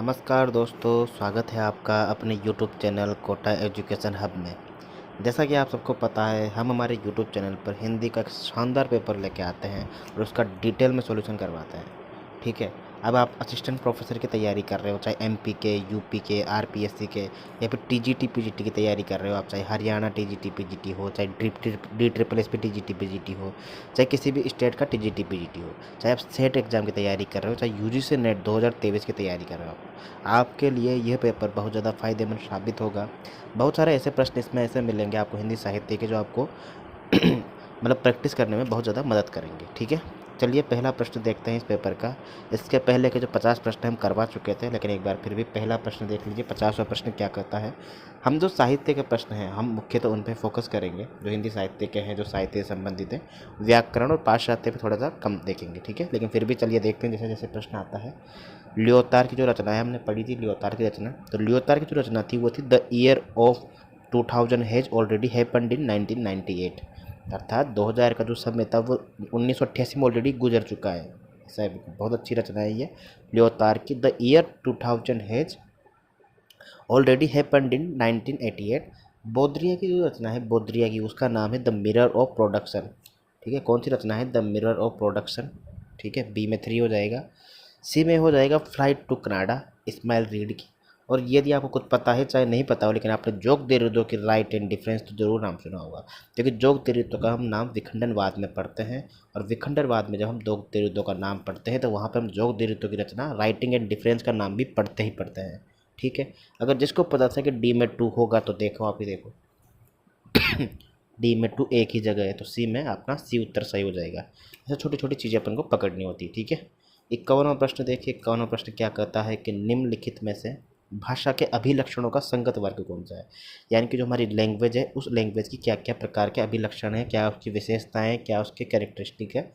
नमस्कार दोस्तों, स्वागत है आपका अपने YouTube channel Kota education hub में। जैसा कि आप सबको पता है, हम हमारे यूट्यूब चैनल पर हिंदी का एक शानदार पेपर लेके आते हैं और उसका डिटेल में सॉल्यूशन करवाते हैं। ठीक है, अब आप असिस्टेंट प्रोफेसर की तैयारी कर रहे हो, चाहे एमपी के, यूपी के, आरपीएससी के, या फिर टीजीटी पीजीटी की तैयारी कर रहे हो आप, चाहे हरियाणा टीजीटी पीजीटी हो, चाहे D triple S P TGT PGT हो, चाहे किसी भी स्टेट का टीजीटी पीजीटी हो, चाहे आप सेट एग्जाम की तैयारी कर रहे हो, चाहे यूजीसी नेट 2023 की तैयारी कर रहे हो, आपके लिए यह पेपर बहुत ज़्यादा फ़ायदेमंद साबित होगा। बहुत सारे ऐसे प्रश्न इसमें ऐसे मिलेंगे आपको हिंदी साहित्य के, जो आपको मतलब प्रैक्टिस करने में बहुत ज़्यादा मदद करेंगे। ठीक है, चलिए पहला प्रश्न देखते हैं इस पेपर का। इसके पहले के जो 50 प्रश्न हम करवा चुके थे, लेकिन एक बार फिर भी पहला प्रश्न देख लीजिए। 50वां प्रश्न क्या कहता है। हम जो साहित्य के प्रश्न हैं, हम मुख्यतः उन पर फोकस करेंगे जो हिंदी साहित्य के हैं, जो साहित्य से संबंधित है। व्याकरण और पाश्चात्य पे थोड़ा सा कम देखेंगे। ठीक है, लेकिन फिर भी चलिए देखते हैं जैसे जैसे प्रश्न आता है। लियोतार की जो रचना है, हमने पढ़ी थी लियोतार की रचना। तो लियोतार की जो रचना थी वो थी the year of 2000 has already happened in 1998। अर्थात 2000 का जो समय था वो 1988 में ऑलरेडी गुजर चुका है। ऐसा है, बहुत अच्छी रचना है ये लियोतार की। The year 2000 has already happened in 1988। बोद्रिया की जो रचना है, बोद्रिया की, उसका नाम है द मिरर ऑफ प्रोडक्शन। ठीक है, कौन सी रचना है? The mirror of production. ठीक है, बी में 3 हो जाएगा। सी में हो जाएगा फ्लाइट टू कनाडा, इस्माइल रीड की। और यदि आपको कुछ पता है चाहे नहीं पता हो, लेकिन आपने जोग देरिडो की राइट एंड डिफरेंस तो जरूर नाम सुना होगा, क्योंकि जोग देरिडो का हम नाम विखंडनवाद में पढ़ते हैं। और विखंडनवाद में जब हम जोग देरिडो का नाम पढ़ते हैं तो वहाँ पर हम जोग देरिडो की रचना राइटिंग एंड डिफरेंस का नाम भी पढ़ते ही पढ़ते हैं। ठीक है, अगर जिसको पता था कि डी में 2 होगा तो देखो, आप ही देखो डी में 2 एक ही जगह है, तो सी में आपका सी उत्तर सही हो जाएगा। ऐसे छोटी छोटी चीज़ें अपन को पकड़नी होती है। ठीक है, 51वां प्रश्न देखिए। 51वां प्रश्न क्या कहता है कि निम्नलिखित में से भाषा के अभिलक्षणों का संगत वर्ग कौन सा है। यानी कि जो हमारी लैंग्वेज है, उस लैंग्वेज की क्या क्या प्रकार के अभिलक्षण हैं, क्या उसकी विशेषताएं, क्या उसके कैरेक्टरिस्टिक है,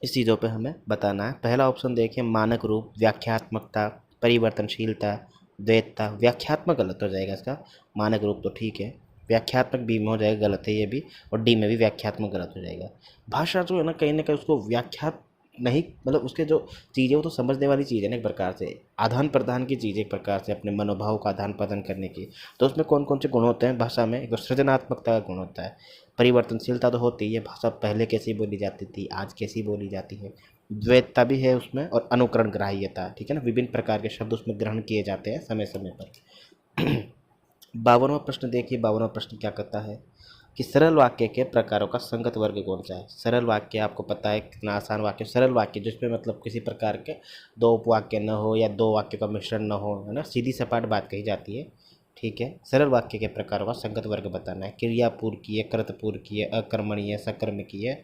इस चीज़ों पे हमें बताना है। पहला ऑप्शन देखिए, मानक रूप, व्याख्यात्मकता, परिवर्तनशीलता, द्वैतता। व्याख्यात्मक गलत हो जाएगा इसका, मानक रूप तो ठीक है, व्याख्यात्मक बी में हो जाएगा, गलत है ये भी, और डी में भी व्याख्यात्मक गलत हो जाएगा। भाषा जो है ना कहीं उसको व्याख्यात नहीं, मतलब उसके जो चीज़ें वो तो समझने वाली चीज़ है ना, एक प्रकार से आदान प्रदान की चीज़, एक प्रकार से अपने मनोभाव का आदान प्रदान करने की। तो उसमें कौन कौन से गुण होते हैं भाषा में? एक तो सृजनात्मकता का गुण होता है, परिवर्तनशीलता तो होती है, भाषा पहले कैसी बोली जाती थी, आज कैसी बोली जाती है, द्वैतता भी है उसमें, और अनुकरण ग्राह्यता। ठीक है ना, विभिन्न प्रकार के शब्द उसमें ग्रहण किए जाते हैं समय समय पर। 52वां प्रश्न देखिए। 52वां प्रश्न क्या कहता है कि सरल वाक्य के प्रकारों का संगत वर्ग कौन सा है। सरल वाक्य आपको पता है कितना आसान वाक्य, सरल वाक्य जिसमें मतलब किसी प्रकार के दो उपवाक्य न हो या दो वाक्यों का मिश्रण न हो, है ना, सीधी सपाट बात कही जाती है। ठीक है, सरल वाक्य के प्रकारों का संगत वर्ग बताना है। क्रियापूर्वकीय, कृतपूर्वकीय, अकर्मणीय, सकर्मकीय,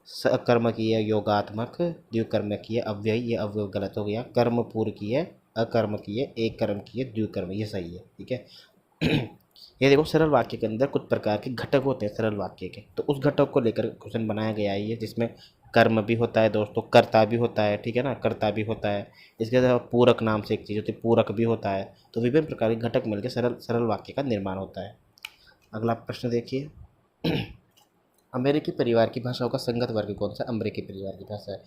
सकर्मकीय, योगात्मक, द्विकर्मकीय, अव्ययी, ये अव्यय गलत हो गया, कर्मपूर्वकीय, अकर्मकीय, एक कर्म किए, द्विकर्म, ये सही है। ठीक है, ये देखो, सरल वाक्य के अंदर कुछ प्रकार के घटक होते हैं सरल वाक्य के, तो उस घटक को लेकर क्वेश्चन बनाया गया है ये, जिसमें कर्म भी होता है दोस्तों, कर्ता भी होता है। ठीक है ना, कर्ता भी होता है। इसके अलावा पूरक नाम से एक चीज़ होती है, पूरक भी होता है। तो विभिन्न प्रकार के घटक मिलकर सरल सरल वाक्य का निर्माण होता है। अगला प्रश्न देखिए। अमेरिकी परिवार की भाषाओं का संगत वर्ग कौन सा? अमेरिकी परिवार की भाषा है।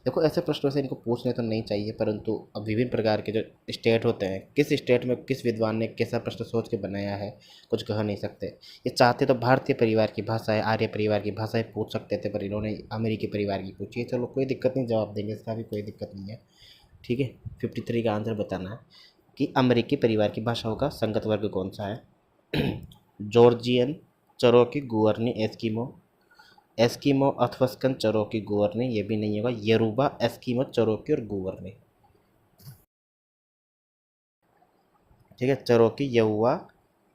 देखो, ऐसे प्रश्नों से इनको पूछने तो नहीं चाहिए, परंतु अब विभिन्न प्रकार के जो स्टेट होते हैं, किस स्टेट में किस विद्वान ने कैसा प्रश्न सोच के बनाया है, कुछ कह नहीं सकते। ये चाहते तो भारतीय परिवार की भाषा है, आर्य परिवार की भाषा है पूछ सकते थे, पर इन्होंने अमेरिकी परिवार की पूछी है। चलो कोई दिक्कत नहीं, जवाब देंगे, इसका भी कोई दिक्कत नहीं है। ठीक है, 53 का आंसर बताना है कि अमेरिकी परिवार की भाषाओं का संगत वर्ग कौन सा है। Georgian, Cherokee, Guarani, Eskimo. Eskimo Athabaskan, Cherokee, Guarani, ये भी नहीं होगा। यरूबा, एस्किमो, चरोकी और गुअर्नी। ठीक है, चरोकी, यहुआ,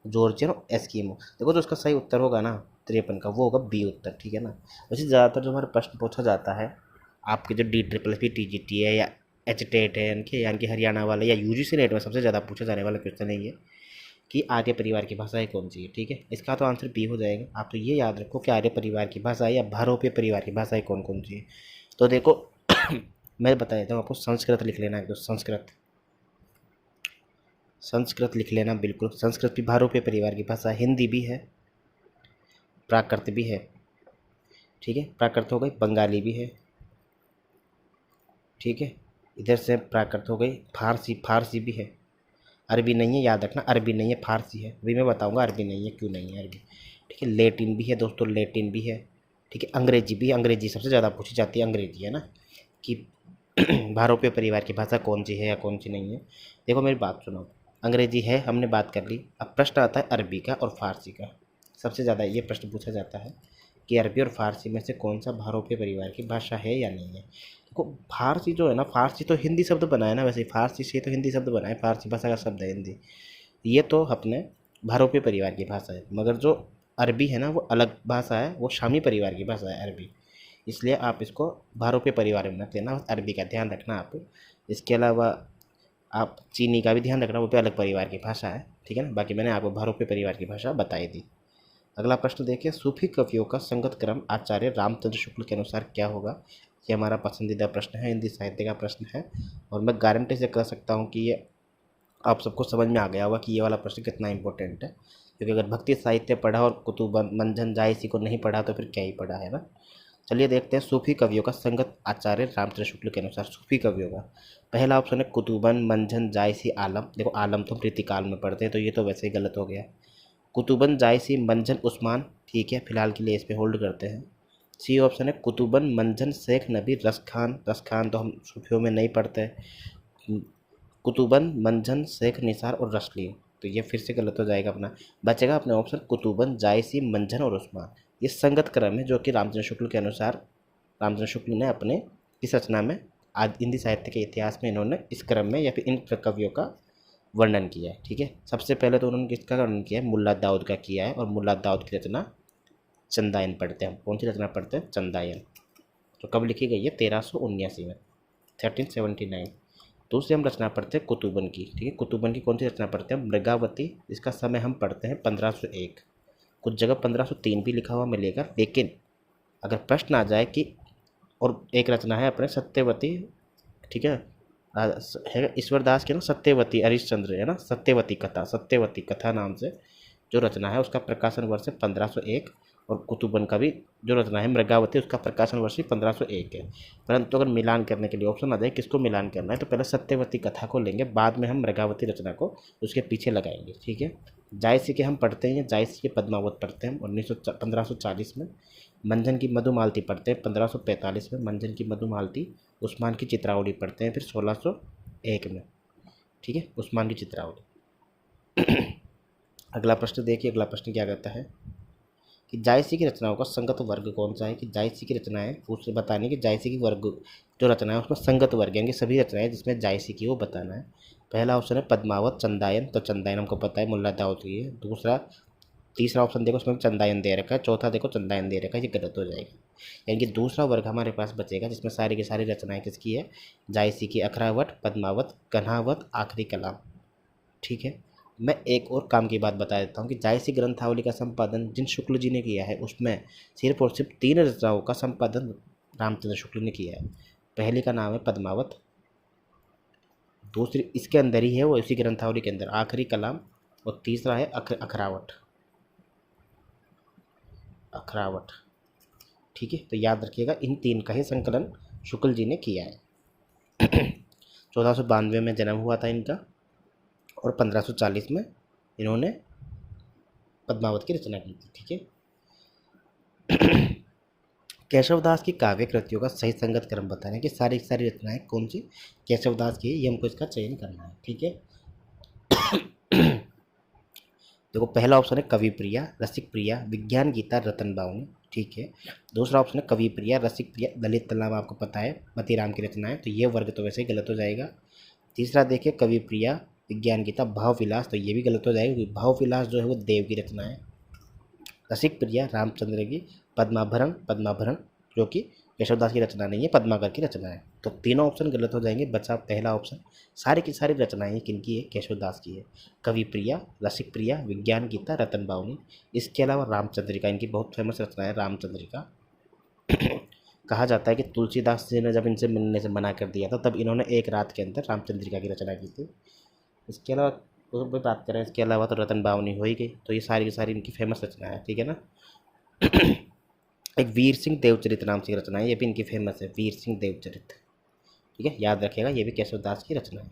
जॉर्जियन और एस्किमो। देखो, जो उसका सही उत्तर होगा ना 53 का, वो होगा बी उत्तर। ठीक है ना। वैसे ज़्यादातर जो हमारे प्रश्न पूछा जाता है, आपके जो D triple S P T G T है या एच टेट है, यानी कि हरियाणा वाले या यूजीसी नेट में सबसे ज़्यादा पूछा जाने वाला क्वेश्चन है ये, कि आर्य परिवार की भाषाएं कौन सी है। ठीक है, इसका तो आंसर बी हो जाएगा। आप तो ये याद रखो कि आर्य परिवार की भाषा या भारोपीय परिवार की भाषाएं कौन कौन सी है। तो देखो, मैं बता देता हूँ आपको, संस्कृत लिख लेना है। तो संस्कृत, संस्कृत लिख लेना बिल्कुल। संस्कृत भी भारोपीय परिवार की भाषा है। हिंदी भी है, प्राकृत भी है। ठीक है, प्राकृत हो गई, बंगाली भी है। ठीक है, इधर से प्राकृत हो गई, फारसी, फारसी भी है, अरबी नहीं है, याद रखना अरबी नहीं है, फारसी है। अभी मैं बताऊंगा अरबी नहीं है क्यों नहीं है अरबी। ठीक है, लेटिन भी है दोस्तों, लेटिन भी है। ठीक है, अंग्रेजी भी, अंग्रेजी सबसे ज़्यादा पूछी जाती है, अंग्रेजी है ना कि भारतीय परिवार की भाषा कौन सी है या कौन सी नहीं है। देखो मेरी बात सुनो, अंग्रेजी है हमने बात कर ली, अब प्रश्न आता है अरबी का और फारसी का। सबसे ज़्यादा ये प्रश्न पूछा जाता है कि अरबी और फारसी में से कौन सा भारतीय परिवार की भाषा है या नहीं है। देखो फारसी जो है ना, फारसी तो हिंदी शब्द बना है ना, वैसे फारसी से तो हिंदी शब्द बना है, फारसी भाषा का शब्द है हिंदी। ये तो अपने भारतीय परिवार की भाषा है, मगर जो अरबी है ना वो अलग भाषा है, वो शामी परिवार की भाषा है अरबी। इसलिए आप इसको भारतीय परिवार में मत लेना, अरबी का ध्यान रखना आप। इसके अलावा आप चीनी का भी ध्यान रखना, वो भी अलग परिवार की भाषा है। ठीक है ना, बाकी मैंने आपको भारतीय परिवार की भाषा बताई दी। अगला प्रश्न देखिए, सूफी कवियों का संगत क्रम आचार्य रामचंद्र शुक्ल के अनुसार क्या होगा। ये हमारा पसंदीदा प्रश्न है, हिंदी साहित्य का प्रश्न है, और मैं गारंटी से कह सकता हूँ कि ये आप सबको समझ में आ गया होगा कि ये वाला प्रश्न कितना इंपॉर्टेंट है। क्योंकि अगर भक्ति साहित्य पढ़ा और कुतुबन मंझन जायसी को नहीं पढ़ा तो फिर क्या ही पढ़ा है ना। चलिए देखते हैं सूफी कवियों का संगत आचार्य रामचंद्र शुक्ल के अनुसार। सूफी कवियों का पहला ऑप्शन है कुतुबन मंझन जायसी आलम। देखो आलम तो हम रीतिकाल में पढ़ते हैं, तो ये तो वैसे ही गलत हो गया। कुतुबन जायसी मंझन उस्मान, ठीक है, फिलहाल के लिए इस पे होल्ड करते हैं। सी ऑप्शन है कुतुबन मंझन शेख नबी रस खान। रस खान तो हम सूफियों में नहीं पढ़ते। कुतुबन मंझन शेख निसार और रसली, तो ये फिर से गलत हो जाएगा अपना। बचेगा अपने ऑप्शन कुतुबन जायसी मंझन और उस्मान। ये संगत क्रम है जो कि रामचंद्र शुक्ल के अनुसार, रामचंद्र शुक्ल ने अपने इस रचना में आज हिंदी साहित्य के इतिहास में इन्होंने इस क्रम में या फिर इन कवियों का वर्णन किया है। ठीक है, सबसे पहले तो उन्होंने किसका वर्णन किया है, मुल्ला दाऊद का किया है, और मुल्ला दाऊद की रचना चंदायन पढ़ते हैं हम। कौन सी रचना पढ़ते हैं, चंदायन। तो कब लिखी गई है, 1379 में, 1379। दूसरी हम रचना पढ़ते हैं कुतुबन की। ठीक है, कुतुबन की कौन सी रचना पढ़ते हैं, मृगावती। इसका समय हम पढ़ते हैं 1501। कुछ जगह 1503 भी लिखा हुआ मिलेगा, लेकिन अगर प्रश्न आ जाए कि, और एक रचना है अपने सत्यवती, ठीक है, है ईश्वर दास की ना सत्यवती, हरिश्चंद्र है ना, सत्यवती कथा, सत्यवती कथा नाम से जो रचना है उसका प्रकाशन वर्ष है 1501, और कुतुबन का भी जो रचना है मृगावती उसका प्रकाशन वर्ष भी 1501 है। परंतु अगर मिलान करने के लिए ऑप्शन आ जाए किसको मिलान करना है, तो पहले सत्यवती कथा को लेंगे, बाद में हम मृगावती रचना को उसके पीछे लगाएंगे। ठीक है, जायसी के हम पढ़ते हैं, जायसी के पद्मावत पढ़ते हैं 1540 में। मंझन की मधुमालती पढ़ते हैं 1545 में, मंझन की मधुमालती। उस्मान की चित्रावली पढ़ते हैं फिर 1601 में। ठीक है, उस्मान की चित्रावली। अगला प्रश्न देखिए, अगला प्रश्न क्या कहता है कि जायसी की रचनाओं का संगत वर्ग कौन सा है। कि जायसी की रचनाएं उससे बतानी कि जायसी की वर्ग जो रचना है उसमें संगत वर्ग यानी कि सभी रचनाएं जिसमें जायसी की वो बताना है। पहला ऑप्शन है पद्मावत चंदायन, तो चंदायन हमको पता है मुल्ला दाऊद की है। दूसरा, तीसरा ऑप्शन देखो उसमें चंदायन दे रखा है, चौथा देखो चंदायन दे रखा है, ये गलत हो जाएगा। यानी कि दूसरा वर्ग हमारे पास बचेगा जिसमें सारी की सारी रचनाएं किसकी है, जायसी की, अखरावट, पद्मावत, कन्हावत, आखिरी कलाम। ठीक है, मैं एक और काम की बात बता देता हूँ कि जायसी ग्रंथावली का संपादन जिन शुक्ल जी ने किया है उसमें सिर्फ और सिर्फ 3 रचनाओं का संपादन रामचंद्र शुक्ल ने किया है। पहली का नाम है पद्मावत, दूसरी इसके अंदर ही है वो, इसी ग्रंथावली के अंदर, आखिरी कलाम, और तीसरा है अखरावट, अखरावट। ठीक है, तो याद रखिएगा इन 3 का ही संकलन शुक्ल जी ने किया है। 1492 में जन्म हुआ था इनका, और 1540 में इन्होंने पद्मावत की रचना की थी। ठीक है, केशवदास की काव्य कृतियों का सही संगत क्रम बताना है कि सारी सारी रचनाएं कौन सी केशवदास की है, ये हमको इसका चयन करना है। ठीक है, देखो पहला ऑप्शन है कवि प्रिया, रसिक प्रिया, विज्ञान गीता, रतन बावनी। ठीक है, दूसरा ऑप्शन है कवि प्रिया, रसिक प्रिया, ललित तलाब आपको पता है मतीराम की रचना है, तो ये वर्ग तो वैसे ही गलत हो जाएगा। तीसरा देखिए कवि प्रिया, विज्ञान गीता, भाव विलास, तो ये भी गलत हो जाएगा क्योंकि भाव विलास जो है वो देव की रचना है। रसिक प्रिया रामचंद्र की, पद्माभरण, पद्माभरण जो कि केशवदास की रचना नहीं है, पद्माकर की रचना है। तो तीनों ऑप्शन गलत हो जाएंगे, बचा पहला ऑप्शन। सारी की सारी रचनाएं किनकी है, केशवदास की है। कवि प्रिया, रसिक प्रिया, विज्ञान गीता, रतन बावनी। इसके अलावा रामचंद्रिका, इनकी बहुत फेमस रचना है रामचंद्रिका। कहा जाता है कि तुलसीदास जी ने जब इनसे मिलने से मना कर दिया था तब इन्होंने एक रात के अंदर रामचंद्रिका की रचना की थी। इसके अलावा तो भी बात करें, इसके अलावा तो रतन बावनी हो ही गई, तो ये सारी की सारी इनकी फेमस रचना है। ठीक है ना। एक वीर सिंह देवचरित नाम से रचना है, ये भी इनकी फेमस है, वीर सिंह देवचरित। ठीक है, याद रखिएगा, ये भी केशव दास की रचना है।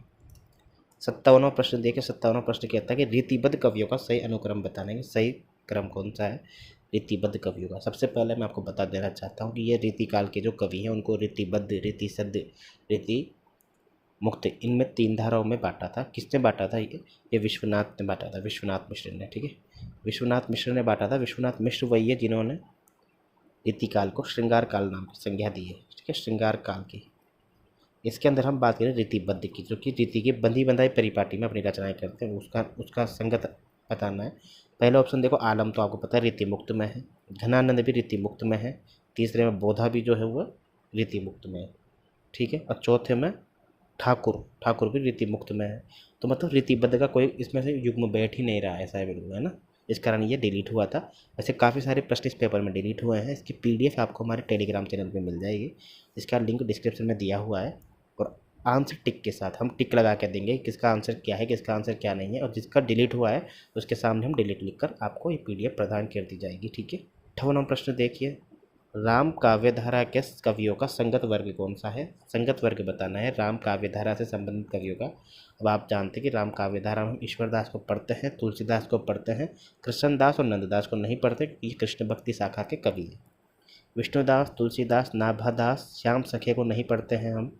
57वां प्रश्न देखिए, 57वां प्रश्न कहता है कि रीतिबद्ध कवियों का सही अनुक्रम बताने के सही क्रम कौन सा है रीतिबद्ध कवियों का। सबसे पहले मैं आपको बता देना चाहता हूँ कि ये रीतिकाल के जो कवि हैं उनको रीतिबद्ध, रीतिसद्ध, रीति मुक्त, इनमें 3 धाराओं में बांटा था। किसने बांटा था? ये विश्वनाथ ने बांटा था, विश्वनाथ मिश्र ने। ठीक है, विश्वनाथ मिश्र ने बांटा था। विश्वनाथ मिश्र वही है जिन्होंने रीतिकाल को श्रृंगार काल नाम की संज्ञा दी है। ठीक है, श्रृंगार काल की। इसके अंदर हम बात करें रीतिबद्ध की, जो कि रीति की बंधी बंधाई परिपाटी में अपनी रचनाएं करते हैं, उसका संगत बताना है। पहला ऑप्शन देखो, आलम तो आपको पता है रीति मुक्त में है, घनानंद भी रीति मुक्त में है, तीसरे में बोधा भी जो है वो रीति मुक्त में है। ठीक है, और चौथे में ठाकुर भी रीति मुक्त में है। तो मतलब रीतिबद्ध का कोई इसमें से युग्म बैठ ही नहीं रहा है, ऐसा है बिल्कुल, है ना। इस कारण ये डिलीट हुआ था। वैसे काफ़ी सारे प्रश्न इस पेपर में डिलीट हुए हैं। इसकी पीडीएफ आपको हमारे टेलीग्राम चैनल पे मिल जाएगी, इसका लिंक डिस्क्रिप्शन में दिया हुआ है। और आंसर टिक के साथ हम टिक लगा के देंगे किसका आंसर क्या है, किसका आंसर क्या नहीं है, और जिसका डिलीट हुआ है उसके सामने हम डिलीट लिखकर आपको ये पीडीएफ प्रदान कर दी जाएगी। ठीक है, 58वां प्रश्न देखिए, राम काव्यधारा के कवियों का संगत वर्ग कौन सा है? संगत वर्ग बताना है राम काव्यधारा से संबंधित कवियों का। अब आप जानते हैं कि राम काव्यधारा में हम ईश्वरदास को पढ़ते हैं, तुलसीदास को पढ़ते हैं, कृष्णदास और नंददास को नहीं पढ़ते क्योंकि ये कृष्ण भक्ति शाखा के कवि हैं। विष्णुदास, तुलसीदास, नाभादास, श्याम सखे को नहीं पढ़ते हैं हम,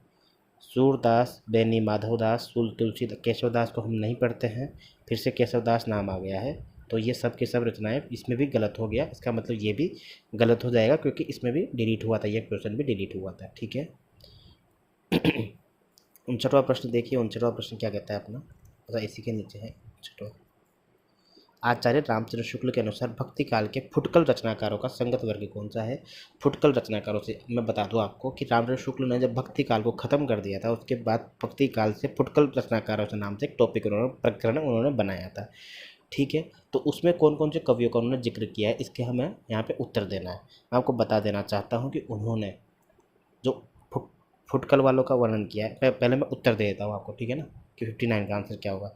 सूरदास, बेनी माधवदास, तुलसी केशवदास को हम नहीं पढ़ते हैं। फिर से केशवदास नाम आ गया है, तो ये सब के सब रचनाएं इसमें भी गलत हो गया। इसका मतलब ये भी गलत हो जाएगा क्योंकि इसमें भी डिलीट हुआ था, ये क्वेश्चन भी डिलीट हुआ था। ठीक है, 59वां प्रश्न देखिए, 59वां प्रश्न क्या कहता है अपना, अच्छा इसी के नीचे है 59वां। आचार्य रामचंद्र शुक्ल के अनुसार भक्ति काल के फुटकल रचनाकारों का संगत वर्ग कौन सा है? फुटकल रचनाकारों से मैं बता दूं आपको कि रामचंद्र शुक्ल ने जब भक्ति काल को खत्म कर दिया था, उसके बाद भक्ति काल से फुटकल रचनाकारों से नाम से एक टॉपिक प्रकरण उन्होंने बनाया था। ठीक है, तो उसमें कौन कौन से कवियों का उन्होंने जिक्र किया है, इसके हमें यहाँ पे उत्तर देना है। मैं आपको बता देना चाहता हूँ कि उन्होंने जो फुटकल वालों का वर्णन किया है, पहले मैं उत्तर दे देता हूँ आपको, ठीक है ना, कि 59 का आंसर क्या होगा।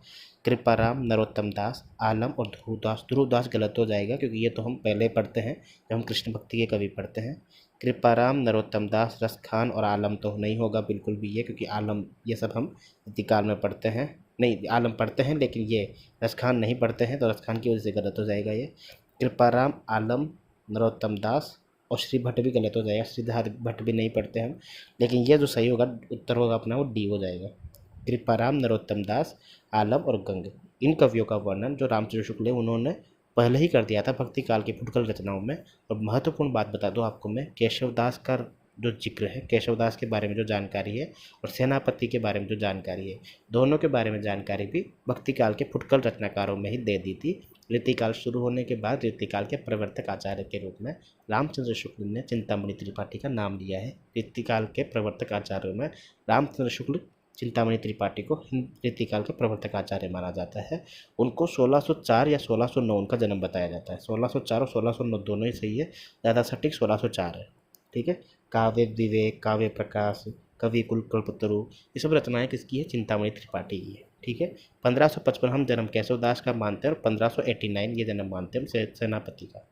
कृपाराम, नरोत्तम दास, आलम और ध्रुवदास। ध्रुवदास गलत हो जाएगा क्योंकि ये तो हम पहले पढ़ते हैं जब हम कृष्ण भक्ति के कवि पढ़ते हैं। कृपाराम, नरोत्तम दास, रसखान और आलम तो नहीं होगा बिल्कुल भी ये, क्योंकि आलम ये सब हम रीतिकाल में पढ़ते हैं, नहीं आलम पढ़ते हैं लेकिन ये रसखान नहीं पढ़ते हैं, तो रसखान की वजह से गलत हो जाएगा ये। कृपाराम, आलम, नरोत्तम दास और श्री भट्ट भी गलत हो जाएगा, श्रीधर भट्ट भी नहीं पढ़ते हम, लेकिन ये जो सही होगा उत्तर होगा अपना वो डी हो जाएगा। कृपाराम, नरोत्तम दास, आलम और गंग, इन कवियों का वर्णन जो रामचंद्र शुक्ल उन्होंने पहले ही कर दिया था भक्ति काल की फुटकल रचनाओं में। और महत्वपूर्ण बात बता दूं आपको मैं, केशवदास का जो जिक्र है, केशवदास के बारे में जो जानकारी है और सेनापति के बारे में जो जानकारी है, दोनों के बारे में जानकारी भी भक्ति काल के फुटकल रचनाकारों में ही दे दी थी। रीतिकाल शुरू होने के बाद रीतिकाल के प्रवर्तक आचार्य के रूप में रामचंद्र शुक्ल ने चिंतामणि त्रिपाठी का नाम लिया है। रीतिकाल के प्रवर्तक आचार्यों में रामचंद्र शुक्ल चिंतामणि त्रिपाठी को रीतिकाल के प्रवर्तक आचार्य माना जाता है। उनको 1604 या 1609 उनका जन्म बताया जाता है। 1604 और 1609 दोनों ही सही है, ज़्यादा सटीक 1604 है। ठीक है, काव्य विवेक, काव्य प्रकाश, कवि कुल कल्पतरु, ये सब रचनाएं किसकी है? चिंतामणि त्रिपाठी की है। ठीक है, 1555 हम जन्म केशवदास का मानते हैं और 1589 ये जन्म मानते हैं हम सेनापति का।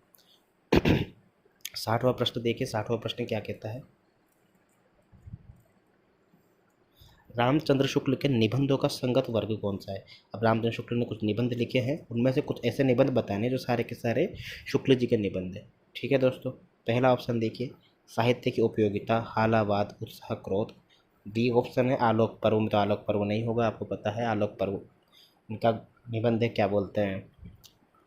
60वां प्रश्न देखिए, 60वां प्रश्न क्या कहता है, रामचंद्र शुक्ल के निबंधों का संगत वर्ग कौन सा है? अब रामचंद्र शुक्ल ने कुछ निबंध लिखे हैं, उनमें से कुछ ऐसे निबंध बताने जो सारे के सारे शुक्ल जी के निबंध हैं। ठीक है दोस्तों, पहला ऑप्शन देखिए, साहित्य की उपयोगिता, हालावाद, उत्साह, क्रोध। बी ऑप्शन है आलोक पर्व, में तो आलोक पर्व नहीं होगा, आपको पता है आलोक पर्व इनका निबंध है, क्या बोलते हैं,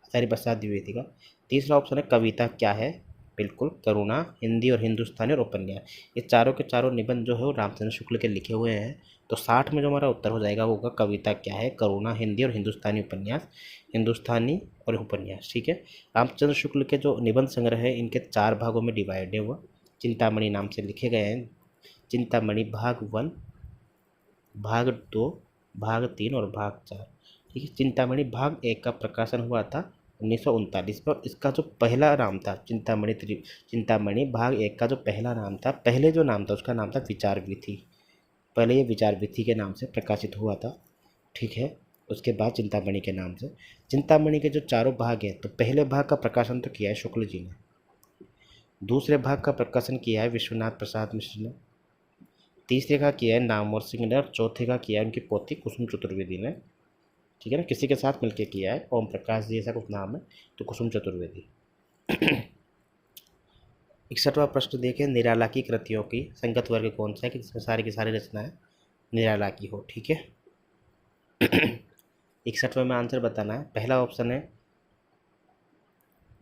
हजारी प्रसाद द्विवेदी का। तीसरा ऑप्शन है कविता क्या है, बिल्कुल करुणा, हिंदी और हिंदुस्तानी और उपन्यास। ये चारों के चारों निबंध जो है वो रामचंद्र शुक्ल के लिखे हुए हैं। तो 60 में जो हमारा उत्तर हो जाएगा वो होगा कविता क्या है, करुणा, हिंदी और हिंदुस्तानी उपन्यास, हिंदुस्तानी और उपन्यास। ठीक है, रामचंद्र शुक्ल के जो निबंध संग्रह है इनके 4 भागों में डिवाइड है, वो चिंतामणि नाम से लिखे गए हैं। चिंतामणि भाग 1, भाग 2, भाग 3 और भाग 4। ठीक है, चिंतामणि भाग 1 का प्रकाशन हुआ था 1939 में। इसका जो पहला नाम था चिंतामणि भाग 1 का जो पहला नाम था, पहले जो नाम था उसका नाम था विचार विधि। पहले ये विचार विधि के नाम से प्रकाशित हुआ था। ठीक है, उसके बाद चिंतामणि के नाम से। चिंतामणि के जो चारों भाग हैं, तो पहले भाग का प्रकाशन तो किया है शुक्ल जी ने, दूसरे भाग का प्रकाशन किया है विश्वनाथ प्रसाद मिश्र ने, तीसरे का किया है नामवर सिंह ने और चौथे का किया है उनकी पोती कुसुम चतुर्वेदी ने। ठीक है ना, किसी के साथ मिलकर किया है, ओम प्रकाश जी ऐसा कुछ नाम है, तो कुसुम चतुर्वेदी। 61वां प्रश्न देखें, निराला की कृतियों की संगत वर्ग कौन सा है कि जिसमें सारी की सारी रचनाएं निराला की हो। ठीक है। 61वें में आंसर बताना है। पहला ऑप्शन है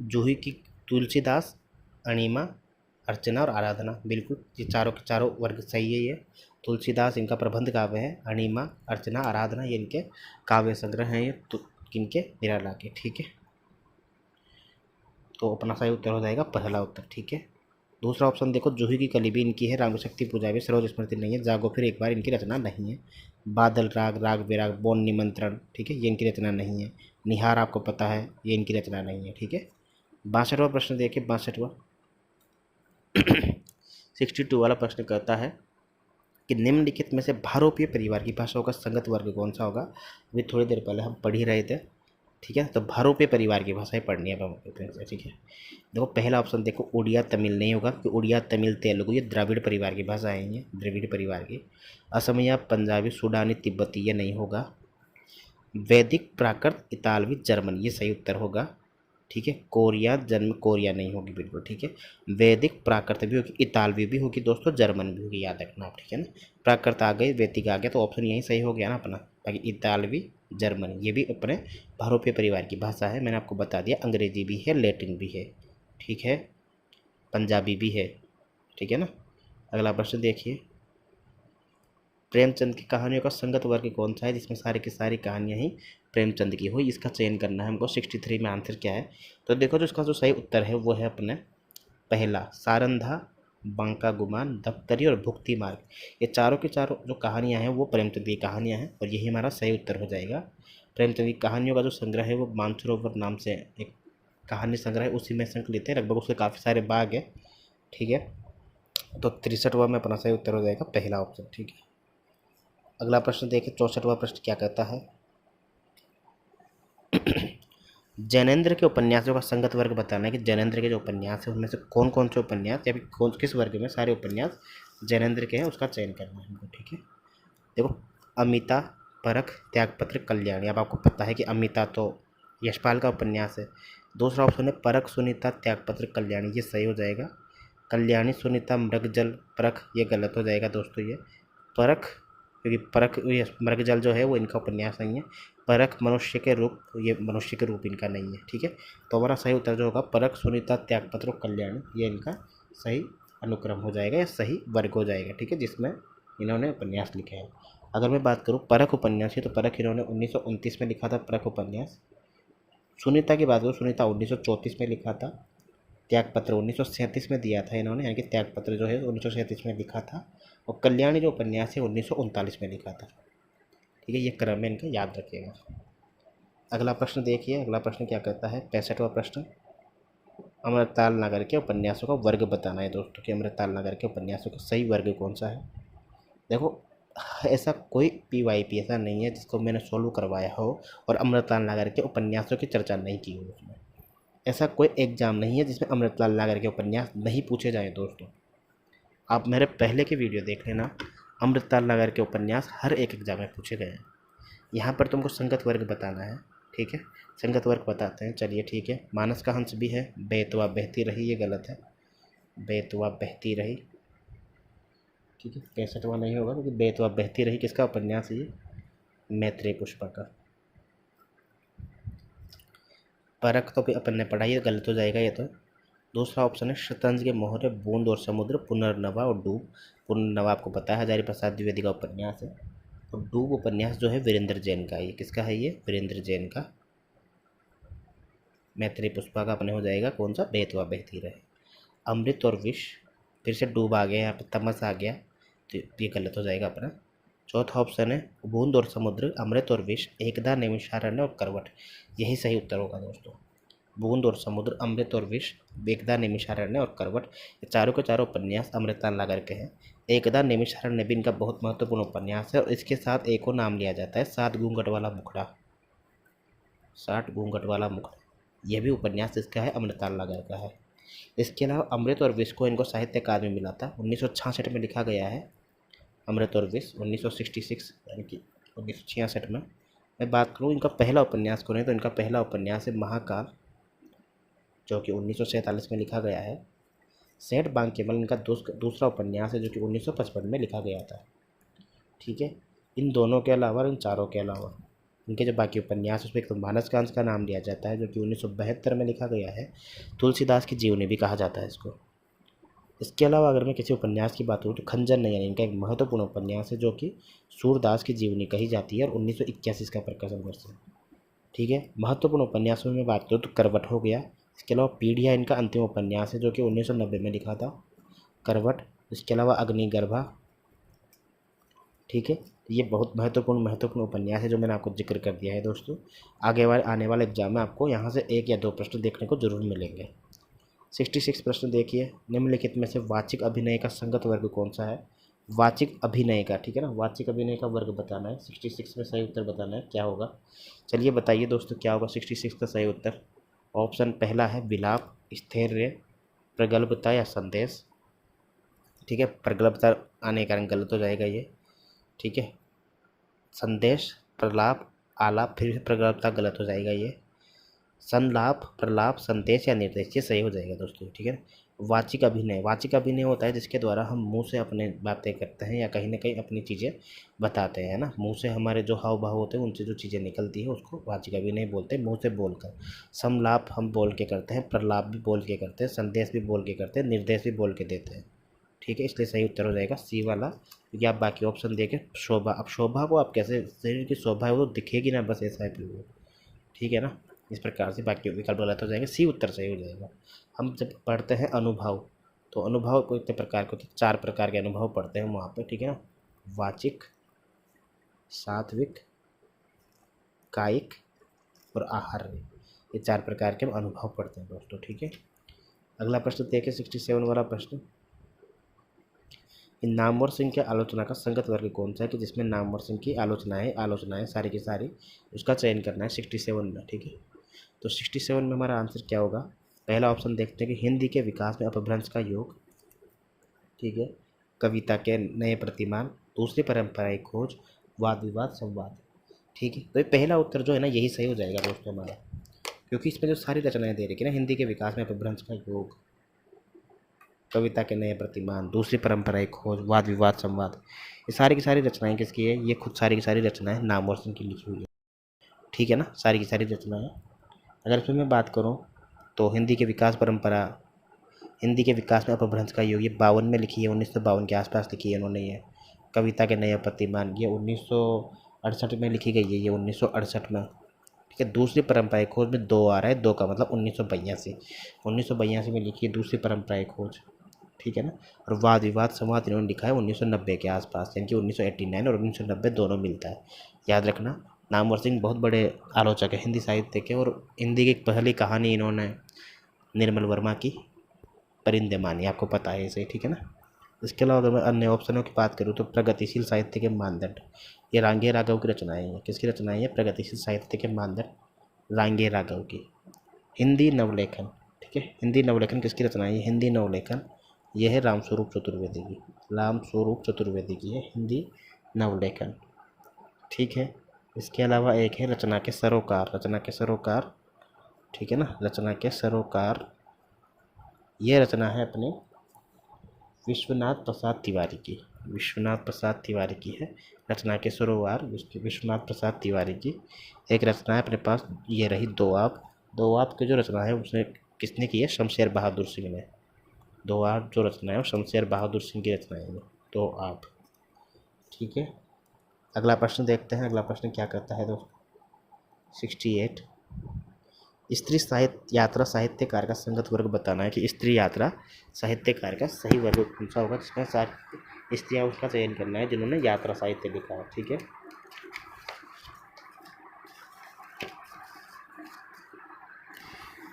जूही की तुलसीदास, अणिमा, अर्चना और आराधना। बिल्कुल, ये चारों के चारों वर्ग सही है। ये तुलसीदास इनका प्रबंध काव्य है, अणिमा, अर्चना, आराधना ये इनके काव्य संग्रह हैं, ये तो किनके, निराला के। ठीक है, तो अपना सही उत्तर हो जाएगा पहला उत्तर। ठीक है। दूसरा ऑप्शन देखो, जूही की कली भी इनकी है, राम शक्ति पूजा भी, सरोज स्मृति नहीं है, जागो फिर एक बार इनकी रचना नहीं है, बादल राग, राग विराग, बौन निमंत्रण, ठीक है, ये इनकी रचना नहीं है, निहार आपको पता है ये इनकी रचना नहीं है। ठीक है। 62वां प्रश्न देखिए, 62वां 62 वाला प्रश्न कहता है कि निम्नलिखित में से भारोपीय परिवार की भाषाओं का संगत वर्ग कौन सा होगा। अभी थोड़ी देर पहले हम पढ़ ही रहे थे। ठीक है, तो भारोपीय परिवार की भाषाएं पढ़नी है। ठीक है, देखो पहला ऑप्शन देखो, उड़िया तमिल नहीं होगा क्योंकि उड़िया तमिल तेलुगु ये द्रविड़ परिवार की भाषा है, ये द्रविड़ परिवार की। असमिया, पंजाबी, सूडानी, तिब्बती ये नहीं होगा। वैदिक, प्राकृत, इतालवी, जर्मन ये सही उत्तर होगा। ठीक है। कोरिया, जन्म कोरिया नहीं होगी बिल्कुल। ठीक है, वैदिक, प्राकृत भी होगी, इतालवी भी होगी दोस्तों, जर्मन भी होगी, याद रखना आप। ठीक है ना, प्राकृत आ गई, वैदिक आ गया, तो ऑप्शन यही सही हो गया ना अपना। बाकी इतालवी, जर्मन ये भी अपने भारोपीय परिवार की भाषा है। मैंने आपको बता दिया, अंग्रेजी भी है, लैटिन भी है, ठीक है, पंजाबी भी है। ठीक है ना। अगला प्रश्न देखिए, प्रेमचंद की कहानियों का संगत वर्ग कौन सा है जिसमें सारी की सारी कहानियाँ ही प्रेमचंद की हो, इसका चयन करना है हमको। 63 में आंसर क्या है, तो देखो जो इसका जो सही उत्तर है वो है अपने पहला, सारंधा, बांका गुमान, दफ्तरी और भुक्ति मार्ग। ये चारों की चारों जो कहानियाँ हैं वो प्रेमचंद की कहानियाँ हैं और यही हमारा सही उत्तर हो जाएगा। प्रेमचंद की कहानियों का जो संग्रह है वो मानसरोवर नाम से एक कहानी संग्रह है, उसी में संकलित है, लगभग उसके काफ़ी सारे भाग है। ठीक है, तो 63वां में अपना सही उत्तर हो जाएगा पहला ऑप्शन। ठीक है। अगला प्रश्न देखिए, 64वां प्रश्न क्या कहता है, जैनेन्द्र के उपन्यासों का संगत वर्ग बताना है कि जैनेन्द्र के जो उपन्यास है उनमें से कौन कौन से उपन्यास या फिर कौन किस वर्ग में सारे उपन्यास जैनेन्द्र के हैं, उसका चयन करना है हमको। ठीक है। देखो, अमिता, परख, त्यागपत्र, कल्याणी। अब आपको पता है कि अमिता तो यशपाल का उपन्यास है। दूसरा ऑप्शन है परख, सुनीता, त्यागपत्र, कल्याणी, ये सही हो जाएगा। कल्याणी, सुनीता, मृगजल, परख ये गलत हो जाएगा दोस्तों। ये परख, क्योंकि परख ये मृगजल जो है वो इनका उपन्यास नहीं है। परख मनुष्य के रूप, ये मनुष्य के रूप इनका नहीं है। ठीक है, तो हमारा सही उत्तर जो होगा परख, सुनीता, त्यागपत्र और कल्याणी ये इनका सही अनुक्रम हो जाएगा या सही वर्ग हो जाएगा। ठीक है, जिसमें इन्होंने उपन्यास लिखे हैं। अगर मैं बात करूँ परख उपन्यास की, तो परख इन्होंने 1929 में लिखा था परख उपन्यास। सुनीता की बात करूँ, सुनीता 1934 में लिखा था। त्यागपत्र 1937 में दिया था इन्होंने, यानी कि त्यागपत्र जो है 1937 में लिखा था। और कल्याणी जो उपन्यास है 1939 में लिखा था। ठीक है, ये क्रम है इनका, याद रखिएगा। अगला प्रश्न देखिए, अगला प्रश्न क्या कहता है, 65वां प्रश्न, अमृतलाल नगर के उपन्यासों का वर्ग बताना है दोस्तों कि अमृतलाल नगर के उपन्यासों का सही वर्ग कौन सा है। देखो, ऐसा कोई PYP ऐसा नहीं है जिसको मैंने सोल्व करवाया हो और अमृतलाल नगर के उपन्यासों की चर्चा नहीं की हो उसमें। ऐसा कोई एग्जाम नहीं है जिसमें अमृतलाल नगर के उपन्यास नहीं पूछे जाएँ दोस्तों। आप मेरे पहले के वीडियो देख लेना, अमृतलाल नगर के उपन्यास हर एक एग्जाम में पूछे गए हैं। यहाँ पर तुमको संगत वर्ग बताना है। ठीक है, संगत वर्ग बताते हैं, चलिए ठीक है। मानस का हंस भी है, बेतवा बहती रही ये गलत है, बेतवा बहती रही। ठीक है, 65वां नहीं होगा क्योंकि बेतवा बहती रही किसका उपन्यास है, ये मैत्रेय पुष्पा का। परख तो अपन ने पढ़ा, ये गलत हो जाएगा ये तो। दूसरा ऑप्शन है शतरंज के मोहरे, बूंद और समुद्र, पुनर्नवा और डूब। पुनर्नवा आपको पता है हजारी प्रसाद द्विवेदी का उपन्यास है। और डूब उपन्यास जो है वीरेंद्र जैन का, ये किसका है, ये वीरेंद्र जैन का। मैत्रेय पुष्पा का अपने हो जाएगा कौन सा, बेतवा बहती रहे। अमृत और विष, फिर से डूब आ गया, यहाँ पर तमस आ गया, तो ये गलत हो जाएगा अपना। चौथा ऑप्शन है बूंद और समुद्र, अमृत और विष, एकदा, नैमिषारण्य और करवट, यही सही उत्तर होगा दोस्तों। बूंद और समुद्र, अमृत और विष, एकदा, नैमिषारण्य और करवट, ये चारों के चारों उपन्यास अमृतलाल नगर के हैं। एकदा नैमिषारण्य भी इनका बहुत महत्वपूर्ण उपन्यास है और इसके साथ एक और नाम लिया जाता है, 7 घूंघट वाला मुखड़ा। 7 घूंघट वाला मुखड़ा यह भी उपन्यास इसका है, अमृतलाल नगर का है। इसके अलावा अमृत और विष को इनको साहित्य अकादमी मिला था, 1966 में लिखा गया है। अमृत और विष 1966 यानी कि 1966 में। मैं बात करूँ इनका पहला उपन्यास कौन है, तो इनका पहला उपन्यास है महाकाल, जो कि 1947 में लिखा गया है। सेठ बांकेमल इनका दूसरा उपन्यास है, जो कि 1955 में लिखा गया था। ठीक है, इन दोनों के अलावा, इन चारों के अलावा इनके जो बाकी उपन्यास उसमें एक तो मानस कांस का नाम लिया जाता है, जो कि 1972 में लिखा गया है। तुलसीदास की जीवनी भी कहा जाता है इसको। इसके अलावा अगर मैं किसी उपन्यास की बात करूँ तो खंजर नयन इनका एक महत्वपूर्ण उपन्यास है, जो कि सूरदास की जीवनी कही जाती है और 1981 इसका प्रकाशन वर्ष है। ठीक है, महत्वपूर्ण उपन्यासों में बात करूँ तो करवट हो गया। इसके अलावा पीढ़िया इनका अंतिम उपन्यास है, जो कि 1990 में लिखा था, करवट। इसके अलावा अग्निगर्भा। ठीक है, ये बहुत महत्वपूर्ण उपन्यास है जो मैंने आपको जिक्र कर दिया है दोस्तों। आने वाले एग्जाम में आपको यहाँ से 1 या 2 प्रश्न देखने को जरूर मिलेंगे। 66 प्रश्न देखिए, निम्नलिखित में से वाचिक अभिनय का संगत वर्ग कौन सा है। वाचिक अभिनय का, ठीक है ना, वाचिक अभिनय का वर्ग बताना है। 66 में सही उत्तर बताना है, क्या होगा। चलिए बताइए दोस्तों क्या होगा 66 का सही उत्तर। ऑप्शन पहला है विलाप, स्थैर्य, प्रगल्भता या संदेश। ठीक है, प्रगल्भता आने के कारण गलत हो जाएगा ये। ठीक है, संदेश, प्रलाप, आलाप, फिर प्रगल्भता गलत हो जाएगा ये। संलाप, प्रलाप, संदेश या निर्देश, ये सही हो जाएगा दोस्तों। ठीक है, वाचिक अभिनय होता है जिसके द्वारा हम मुंह से अपने बातें करते हैं या कहीं ना कहीं अपनी चीज़ें बताते हैं ना। मुंह से हमारे जो हाव भाव होते हैं उनसे जो चीज़ें निकलती है उसको वाचिक अभिनय बोलते हैं, मुंह से बोलकर। संलाप हम बोल के करते हैं, प्रलाप भी बोल के करते हैं, संदेश भी बोल के करते हैं, निर्देश भी बोल के देते हैं। ठीक है, इसलिए सही उत्तर हो जाएगा सी वाला, क्योंकि आप बाकी ऑप्शन देखें। शोभा, अब शोभा को आप कैसे, शरीर की शोभा है वो तो दिखेगी ना, बस ऐसा है वो। ठीक है ना, इस प्रकार से बाकी विकल्प गलत हो जाएंगे, सी उत्तर सही हो जाएगा। हम जब पढ़ते हैं अनुभव, तो अनुभव को कितने प्रकार के होते हैं, 4 प्रकार के अनुभव पढ़ते हैं वहाँ पे। ठीक है ना, वाचिक, सात्विक, कायिक और आहार्य, ये 4 प्रकार के हम अनुभव पढ़ते हैं दोस्तों। ठीक है, अगला प्रश्न देखें 67 वाला प्रश्न। इन नामवर सिंह के आलोचना का संगत वर्ग कौन सा है, कि जिसमें नामवर सिंह की आलोचनाएं सारी की सारी, उसका चयन करना है 67 में। ठीक है, तो 67 में हमारा आंसर क्या होगा। पहला ऑप्शन देखते हैं कि हिंदी के विकास में अपभ्रंश का योग। ठीक है, कविता के नए प्रतिमान, दूसरी परंपराएं खोज, वाद विवाद संवाद। ठीक है, तो ये पहला उत्तर जो है ना यही सही हो जाएगा दोस्तों हमारा, क्योंकि इसमें जो सारी रचनाएं दे रही है ना, हिंदी के विकास में अपभ्रंश का योग, कविता के नए प्रतिमान, दूसरी परंपराएं खोज, वाद विवाद संवाद, ये सारी की सारी रचनाएं किसकी है, ये खुद सारी की सारी रचनाएं नामवर सिंह की लिखी हुई है। ठीक है ना, सारी की सारी रचनाएं। अगर इसमें मैं बात करूँ तो हिंदी के विकास में अपभ्रंश का योग, ये 52 में लिखी है, 1952 के आसपास लिखी है इन्होंने ये। कविता के नए प्रतिमान, ये 1968 में लिखी गई है, ये 1968 में। ठीक है, दूसरी परंपराएं खोज में 2 आ रहा है, 2 का मतलब 1982 में लिखी है दूसरी परंपराएं खोज। ठीक है ना, और वाद विवाद संवाद इन्होंने लिखा है 1990 के आसपास, यानी कि 1989 और 1990 दोनों मिलता है। याद रखना, नामवर सिंह बहुत बड़े आलोचक है हिंदी साहित्य के, और हिंदी की पहली कहानी इन्होंने निर्मल वर्मा की परिंदे मानी, आपको पता है इसे। ठीक है ना, इसके अलावा अगर मैं अन्य ऑप्शनों की बात करूँ तो प्रगतिशील साहित्य के मानदंड, ये रांगे राघव की रचनाएं हैं। किसकी रचनाएं हैं, प्रगतिशील साहित्य के मानदंड रांगे राघव की। हिंदी नवलेखन, ठीक है, हिंदी नवलेखन किसकी रचनाएं है, हिंदी नवलेखन यह है रामस्वरूप चतुर्वेदी की है हिंदी नवलेखन। ठीक है, इसके अलावा एक है रचना के सरोकार। ठीक है ना, रचना के सरोकार, ये रचना है अपने विश्वनाथ प्रसाद तिवारी की है। रचना के सरोवर विश्वनाथ प्रसाद तिवारी की एक रचना है अपने पास, ये रही दो आप की जो रचना है उसने किसने की है, शमशेर बहादुर सिंह ने। दो आप जो रचना है वो शमशेर बहादुर सिंह की रचना है, दो आप। ठीक है, अगला प्रश्न देखते हैं। अगला प्रश्न क्या करता है दोस्तों, 68, स्त्री यात्रा साहित्यकार का संगत वर्ग बताना है, कि स्त्री यात्रा साहित्यकार का सही वर्ग कौन सा होगा, जिसमें सारी स्त्रियाँ उसका चयन करना है जिन्होंने यात्रा साहित्य लिखा है। ठीक है,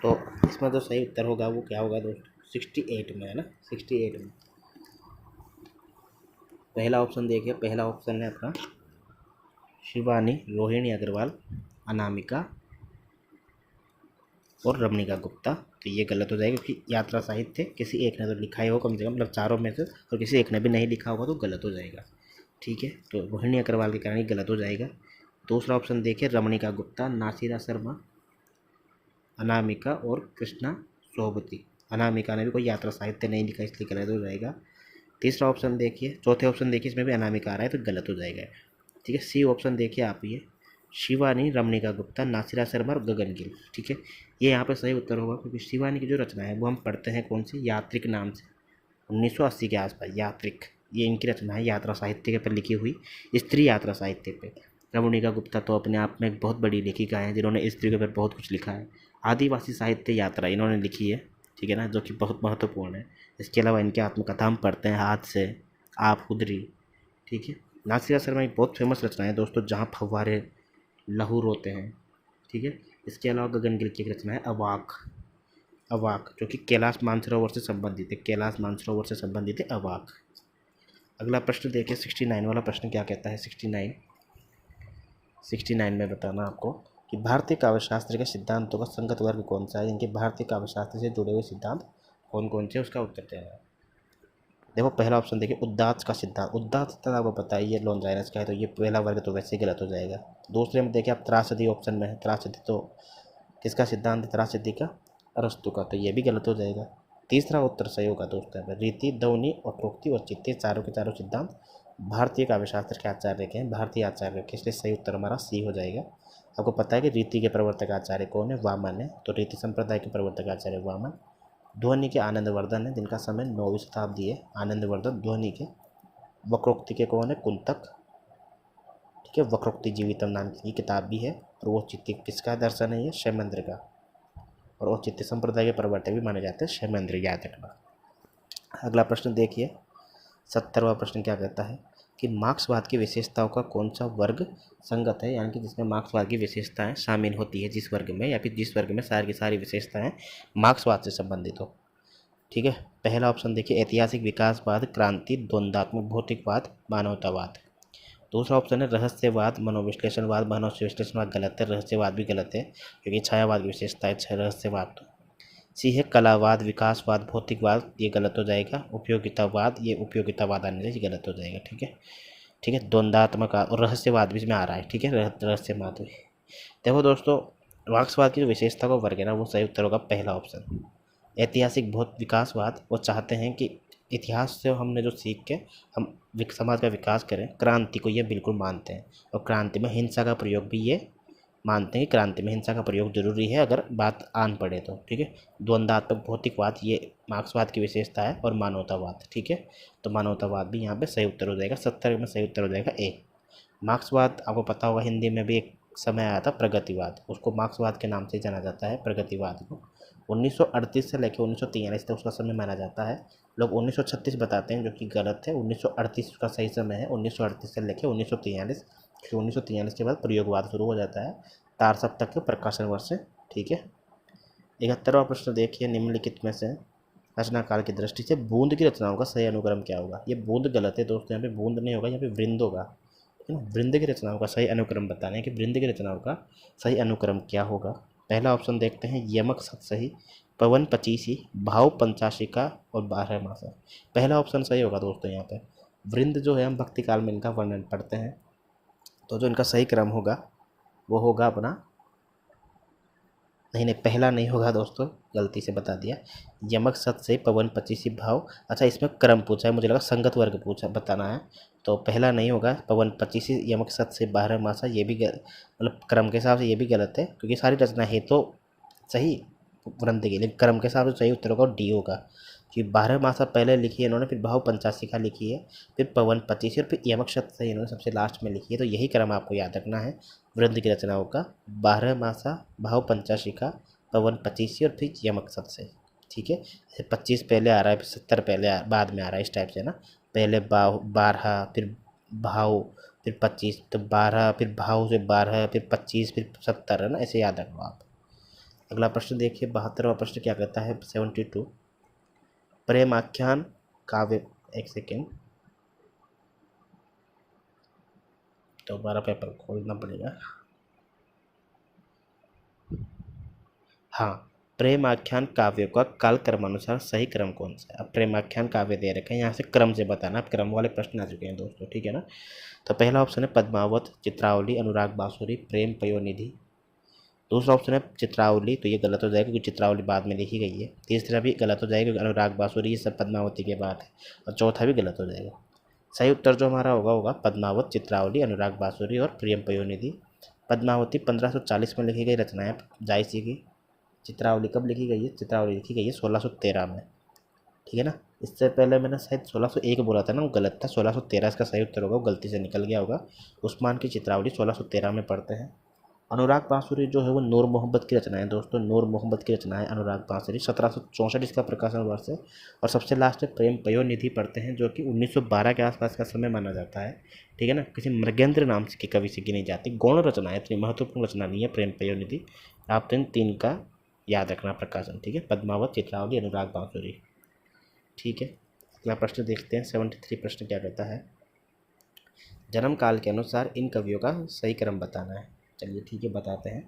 तो इसमें जो सही उत्तर होगा वो क्या होगा दोस्तों, 68 में है ना, 68 में पहला ऑप्शन देखिए। पहला ऑप्शन है अपना शिवानी, रोहिणी अग्रवाल, अनामिका और रमणिका गुप्ता। तो ये गलत हो जाएगा, क्योंकि यात्रा साहित्य किसी एक ने तो लिखा ही हो कम से कम, मतलब चारों में से, और किसी एक ने भी नहीं लिखा होगा तो गलत हो जाएगा। ठीक है, तो रोहिणी अग्रवाल के कारण ये गलत हो जाएगा। दूसरा ऑप्शन देखिए रमणिका गुप्ता, नासिरा शर्मा, अनामिका और कृष्णा सोबती। अनामिका ने भी कोई यात्रा साहित्य नहीं लिखा, इसलिए गलत हो जाएगा। तीसरा ऑप्शन देखिए, चौथे ऑप्शन देखिए, इसमें भी अनामिका आ रहा है तो गलत हो जाएगा। ठीक है, सी ऑप्शन देखिए आप, ये शिवानी, रमणिका गुप्ता, नासिरा शर्मा और गगन गिल। ठीक है, ये यहाँ पे सही उत्तर होगा, क्योंकि शिवानी की जो रचना है वो हम पढ़ते हैं कौन सी, यात्रिक नाम से, 1980 के आसपास, यात्रिक, ये इनकी रचना है, यात्रा साहित्य के पर लिखी हुई, स्त्री यात्रा साहित्य पे। रमणिका गुप्ता तो अपने आप में एक बहुत बड़ी लेखिका हैं, जिन्होंने स्त्री के ऊपर बहुत कुछ लिखा है। आदिवासी साहित्य यात्रा इन्होंने लिखी है, ठीक है ना, जो कि बहुत महत्वपूर्ण है। इसके अलावा इनकी आत्मकथा हम पढ़ते हैं, हाथ से आप खुदरी। ठीक है, नासिरा शर्मा की बहुत फेमस रचना है दोस्तों, जहाँ फव्वारे लहू रोते हैं। ठीक है, इसके अलावा गगन गिल की एक रचना है अवाक, अवाक, जो कि कैलाश मानसरोवर से संबंधित है, कैलाश मानसरोवर से संबंधित है अवाक। अगला प्रश्न देखिए, 69 वाला प्रश्न क्या कहता है। 69 में बताना आपको कि भारतीय काव्यशास्त्र के सिद्धांतों का संगत वर्ग कौन सा है, इनके भारतीय काव्यशास्त्र से जुड़े हुए सिद्धांत कौन कौन से, उसका उत्तर देना है। देखो पहला ऑप्शन देखिए उद्दात का सिद्धांत, उद्दात सिद्धांत आपको पता है ये लॉन्जाइनस का है, तो ये पहला वर्ग तो वैसे ही गलत हो जाएगा। दूसरे में देखिए आप त्रासदी ऑप्शन में है, त्रासदी तो किसका सिद्धांत है, त्रासदी का, अरस्तु का, तो ये भी गलत हो जाएगा। तीसरा उत्तर सही होगा दोस्तों, रीति, ध्वनि, अपरोक्ति और चित्त, चारों के चारों सिद्धांत भारतीय काव्यशास्त्र के आचार्य के हैं, भारतीय आचार्य के, इसलिए सही उत्तर हमारा सी हो जाएगा। आपको पता है कि रीति के प्रवर्तक आचार्य कौन है, वामन है, तो रीति संप्रदाय के प्रवर्तक आचार्य वामन। ध्वनि के आनंदवर्धन है, जिनका समय 9वीं शताब्दी है, आनंदवर्धन ध्वनि के। वक्रोक्ति के कौन है, कुंतक। ठीक है, वक्रोक्ति जीवितम नाम की किताब भी है। और वो चित्त किसका दर्शन है, ये शैमेंद्र का, और वो चित्त संप्रदाय के प्रवर्तक भी माने जाते हैं शैमेंद्र, याद रखना। अगला प्रश्न देखिए, 70वां प्रश्न क्या कहता है कि मार्क्सवाद की विशेषताओं का कौन सा वर्ग संगत है, यानी कि जिसमें मार्क्सवाद की विशेषताएं शामिल होती है, जिस वर्ग में, या फिर जिस वर्ग में सारी की सारी विशेषताएं मार्क्सवाद से संबंधित हो। ठीक है, पहला ऑप्शन देखिए ऐतिहासिक विकासवाद, क्रांति, द्वंद्वात्मक भौतिकवाद, मानवतावाद। दूसरा ऑप्शन है रहस्यवाद, मनोविश्लेषणवाद। मनोविश्लेषणवाद गलत है, रहस्यवाद भी गलत है, क्योंकि छायावाद की विशेषता है रहस्यवाद। तो सी है कलावाद, विकासवाद, भौतिकवाद, ये गलत हो जाएगा। उपयोगितावाद, ये उपयोगितावाद आने से गलत हो जाएगा। ठीक है, ठीक है, द्वंद्वात्मक और रहस्यवाद भी इसमें आ रहा है। ठीक है, रहस्यवाद भी। देखो दोस्तों, मार्क्सवाद की जो विशेषता का वर्ग है ना, वो सही उत्तर होगा पहला ऑप्शन, ऐतिहासिक बहुत विकासवाद। वो चाहते हैं कि इतिहास से हमने जो सीख के हम समाज का विकास करें। क्रांति को ये बिल्कुल मानते हैं, और क्रांति में हिंसा का प्रयोग भी ये मानते हैं कि क्रांति में हिंसा का प्रयोग जरूरी है अगर बात आन पड़े तो। ठीक है, द्वंद्वात्मक भौतिकवाद ये मार्क्सवाद की विशेषता है, और मानवतावाद। ठीक है, तो मानवतावाद भी यहाँ पे सही उत्तर हो जाएगा, 70 में सही उत्तर हो जाएगा ए। मार्क्सवाद आपको पता होगा, हिंदी में भी एक समय आया था प्रगतिवाद, उसको मार्क्सवाद के नाम से जाना जाता है, प्रगतिवाद को। 1938 से लेकर 1943 तक उसका समय माना जाता है। लोग 1936 बताते हैं, जो कि गलत है। 1938 का सही समय है, 1938 से लेकर 1943, फिर 1943 के बाद प्रयोगवाद शुरू हो जाता है, तार सप्तक के प्रकाशन वर्ष से। ठीक है, 71वां प्रश्न देखिए, निम्नलिखित में से रचना काल की दृष्टि से बूंद की रचनाओं का सही अनुक्रम क्या होगा। ये बूंद गलत है दोस्तों, यहाँ पे बूंद नहीं होगा, यहाँ पे वृंद होगा। ठीक है ना, वृंद की रचनाओं का सही अनुक्रम बताना है कि वृंद की रचनाओं का सही अनुक्रम क्या होगा। पहला ऑप्शन देखते हैं, यमक सतसही, पवन पचीसी, भाव पंचाशिका और 12 मासा। पहला ऑप्शन सही होगा दोस्तों। यहाँ पे वृंद जो है हम भक्ति काल में इनका वर्णन पढ़ते हैं, तो जो इनका सही क्रम होगा वो होगा अपना, नहीं पहला नहीं होगा दोस्तों, गलती से बता दिया। यमक सत से पवन पचीसी भाव, अच्छा इसमें क्रम पूछा है, मुझे लगा संगत वर्ग पूछा बताना है, तो पहला नहीं होगा। पवन पचीसी, यमक सत से 12 मासा, ये भी मतलब क्रम के हिसाब से ये भी गलत है, क्योंकि सारी रचना है तो सही वृंद की, लेकिन क्रम के हिसाब से सही उत्तर होगा डी होगा, कि 12 मासा पहले लिखी है इन्होंने, फिर भाव पंचाशिका लिखी है, फिर पवन पचीसी, और फिर यमक शब्द से इन्होंने सबसे लास्ट में लिखी है। तो यही क्रम आपको याद रखना है वृंद की रचनाओं का, 12 मासा, भाव पंचाशिका, पवन पचीसी और फिर यमक शब्द से। ठीक है, जैसे 25 पहले आ रहा है, फिर 70 पहले बाद में आ रहा है, इस टाइप से ना, पहले 12, फिर भाव, फिर 25, तो 12, फिर भाव से 12, फिर 25, फिर 70, है ना, ऐसे याद रखो आप। अगला प्रश्न देखिए, 72वां प्रश्न क्या कहता है, 72, प्रेमाख्यान काव्य, एक सेकेंड, दोबारा पेपर खोलना पड़ेगा। हाँ, प्रेमाख्यान काव्यों का कालक्रमानुसार सही क्रम कौन सा है। अब प्रेमाख्यान काव्य दे रखे हैं, यहाँ से क्रम से बताना। अब क्रम वाले प्रश्न आ चुके हैं दोस्तों, ठीक है ना। तो पहला ऑप्शन है पद्मावत, चित्रावली, अनुराग बांसुरी, प्रेम पयोनिधि। दूसरा ऑप्शन है चित्रावली, तो ये गलत हो जाएगा क्योंकि चित्रावली बाद में लिखी गई है। तीसरा भी गलत हो जाएगा क्योंकि अनुराग बांसुरी ये सब पद्मावती के बाद है। और चौथा भी गलत हो जाएगा। सही उत्तर जो हमारा होगा पद्मावत, चित्रावली, अनुराग बांसुरी और प्रेम पयोनिधि। पद्मावती 1540 में लिखी गई रचना है जायसी की। चित्रावली कब लिखी गई है? चित्रावली लिखी गई है 1613 में, ठीक है ना। इससे पहले मैंने शायद 1601 बोला था ना, वो गलत था। 1613 इसका सही उत्तर होगा, वो गलती से निकल गया होगा। उस्मान की चित्रावली 1613 में पढ़ते हैं। अनुराग बांसुरी जो है वो नूर मोहम्मद की रचना है दोस्तों, नूर मोहम्मद की रचना है अनुराग बांसुरी। 1764 इसका प्रकाशन वर्ष है। और सबसे लास्ट में प्रेम पयोनिधि पढ़ते हैं, जो कि 1912 के आसपास का समय माना जाता है, ठीक है ना। किसी मृगेंद्र नाम से की कवि से गिनी जाती गौण रचना है, इतनी महत्वपूर्ण रचना नहीं है प्रेम पयोनिधि। आप तो इन तीन का याद रखना प्रकाशन, ठीक है। पद्मावत, चित्रावली, अनुराग बांसुरी, ठीक है। अगला प्रश्न देखते हैं। 73 प्रश्न क्या कहता है? जन्म काल के अनुसार इन कवियों का सही क्रम बताना है। चलिए ठीक है, बताते हैं।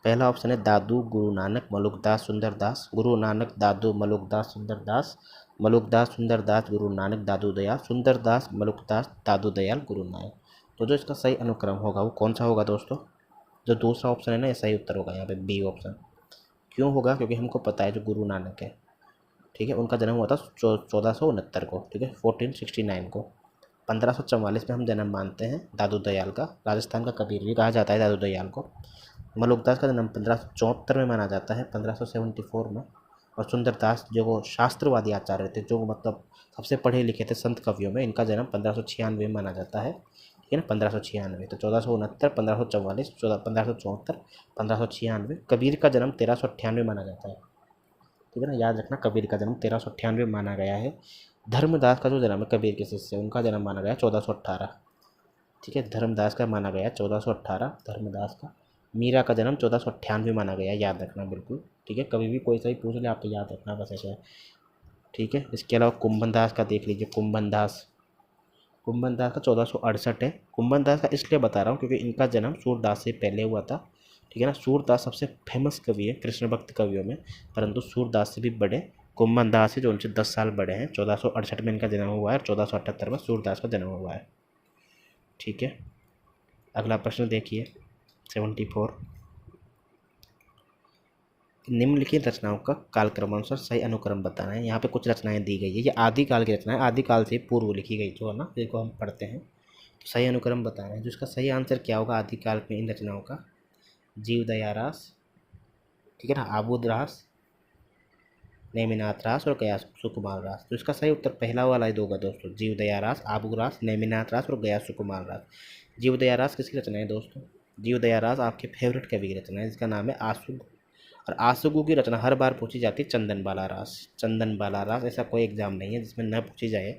पहला ऑप्शन है दादू, गुरु नानक, मलुकदास, सुंदरदास। गुरु नानक, दादू, मलुकदास, सुंदरदास। मलुकदास, सुंदरदास, गुरु नानक, दादू दयाल। सुंदरदास, मलुकदास, दादू दयाल, गुरु नानक। तो जो इसका सही अनुक्रम होगा वो कौन सा होगा दोस्तों? जो दूसरा ऑप्शन है ना, ये सही उत्तर होगा यहाँ पे, बी ऑप्शन। क्यों होगा? क्योंकि हमको पता है जो गुरु नानक है, ठीक है, उनका जन्म हुआ था 1469 को, ठीक है, 1469 को। 1544 में हम जन्म मानते हैं दादू दयाल का। राजस्थान का कबीर भी कहा जाता है दादू दयाल को। मलुकदास का जन्म 1574 में माना जाता है, 1574 में। और सुंदरदास जो वो शास्त्रवादी आचार्य थे, जो मतलब सबसे पढ़े लिखे थे संत कवियों में, इनका जन्म 1596 में माना जाता है, ठीक है ना, 1596। तो 1469, 1544, 1574, 1596। कबीर का जन्म 1398 माना जाता है, ठीक है ना, याद रखना। कबीर का जन्म 1398 माना गया है। धर्मदास का जो जन्म है कबीर के शिष्य, उनका जन्म माना गया 1418, ठीक है। धर्मदास का माना गया 1418 धर्मदास का। मीरा का जन्म 1498 माना गया, याद रखना बिल्कुल, ठीक है। कभी भी कोई सा भी पूछ ले आपको याद रखना बस ऐसा है, ठीक है। इसके अलावा कुंभन दास का देख लीजिए, कुंभन दास का 1468 है। कुंभन दास का इसलिए बता रहा हूँ क्योंकि इनका जन्म सूरदास से पहले हुआ था, ठीक है ना। सूरदास सबसे फेमस कवि है कृष्ण भक्त कवियों में, परंतु सूरदास से भी बड़े कुंभन दास है जो उनसे 10 साल बड़े हैं। 1468 में इनका जन्म हुआ है और 1478 में सूरदास का जन्म हुआ है, ठीक है। अगला प्रश्न देखिए 74। निम्नलिखित रचनाओं का कालक्रमानुसार सही अनुक्रम बताना है। यहाँ पे कुछ रचनाएं दी गई है, ये आदिकाल की रचनाएं, आदिकाल से पूर्व लिखी गई जो है ना, जिसको हम पढ़ते हैं। तो सही अनुक्रम बताना है, जो इसका सही आंसर क्या होगा आदिकाल में इन रचनाओं का? जीवदया रास, ठीक है ना, आबुद रास, नेमिनाथ रास और गया सुकुमार रास। तो इसका सही उत्तर पहला वाला ही होगा दोस्तों, जीवदया रास, आबू रास, नेमिनाथ रास और गया सुकुमार रास। जीवदया रास किसकी रचना है दोस्तों? जीवदया रास आपके फेवरेट कवि की रचना है, जिसका नाम है आशुग। और आशुगु की रचना हर बार पूछी जाती है चंदन बाला रास। चंदन बाला रास, ऐसा कोई एग्जाम नहीं है जिसमें न पूछी जाए।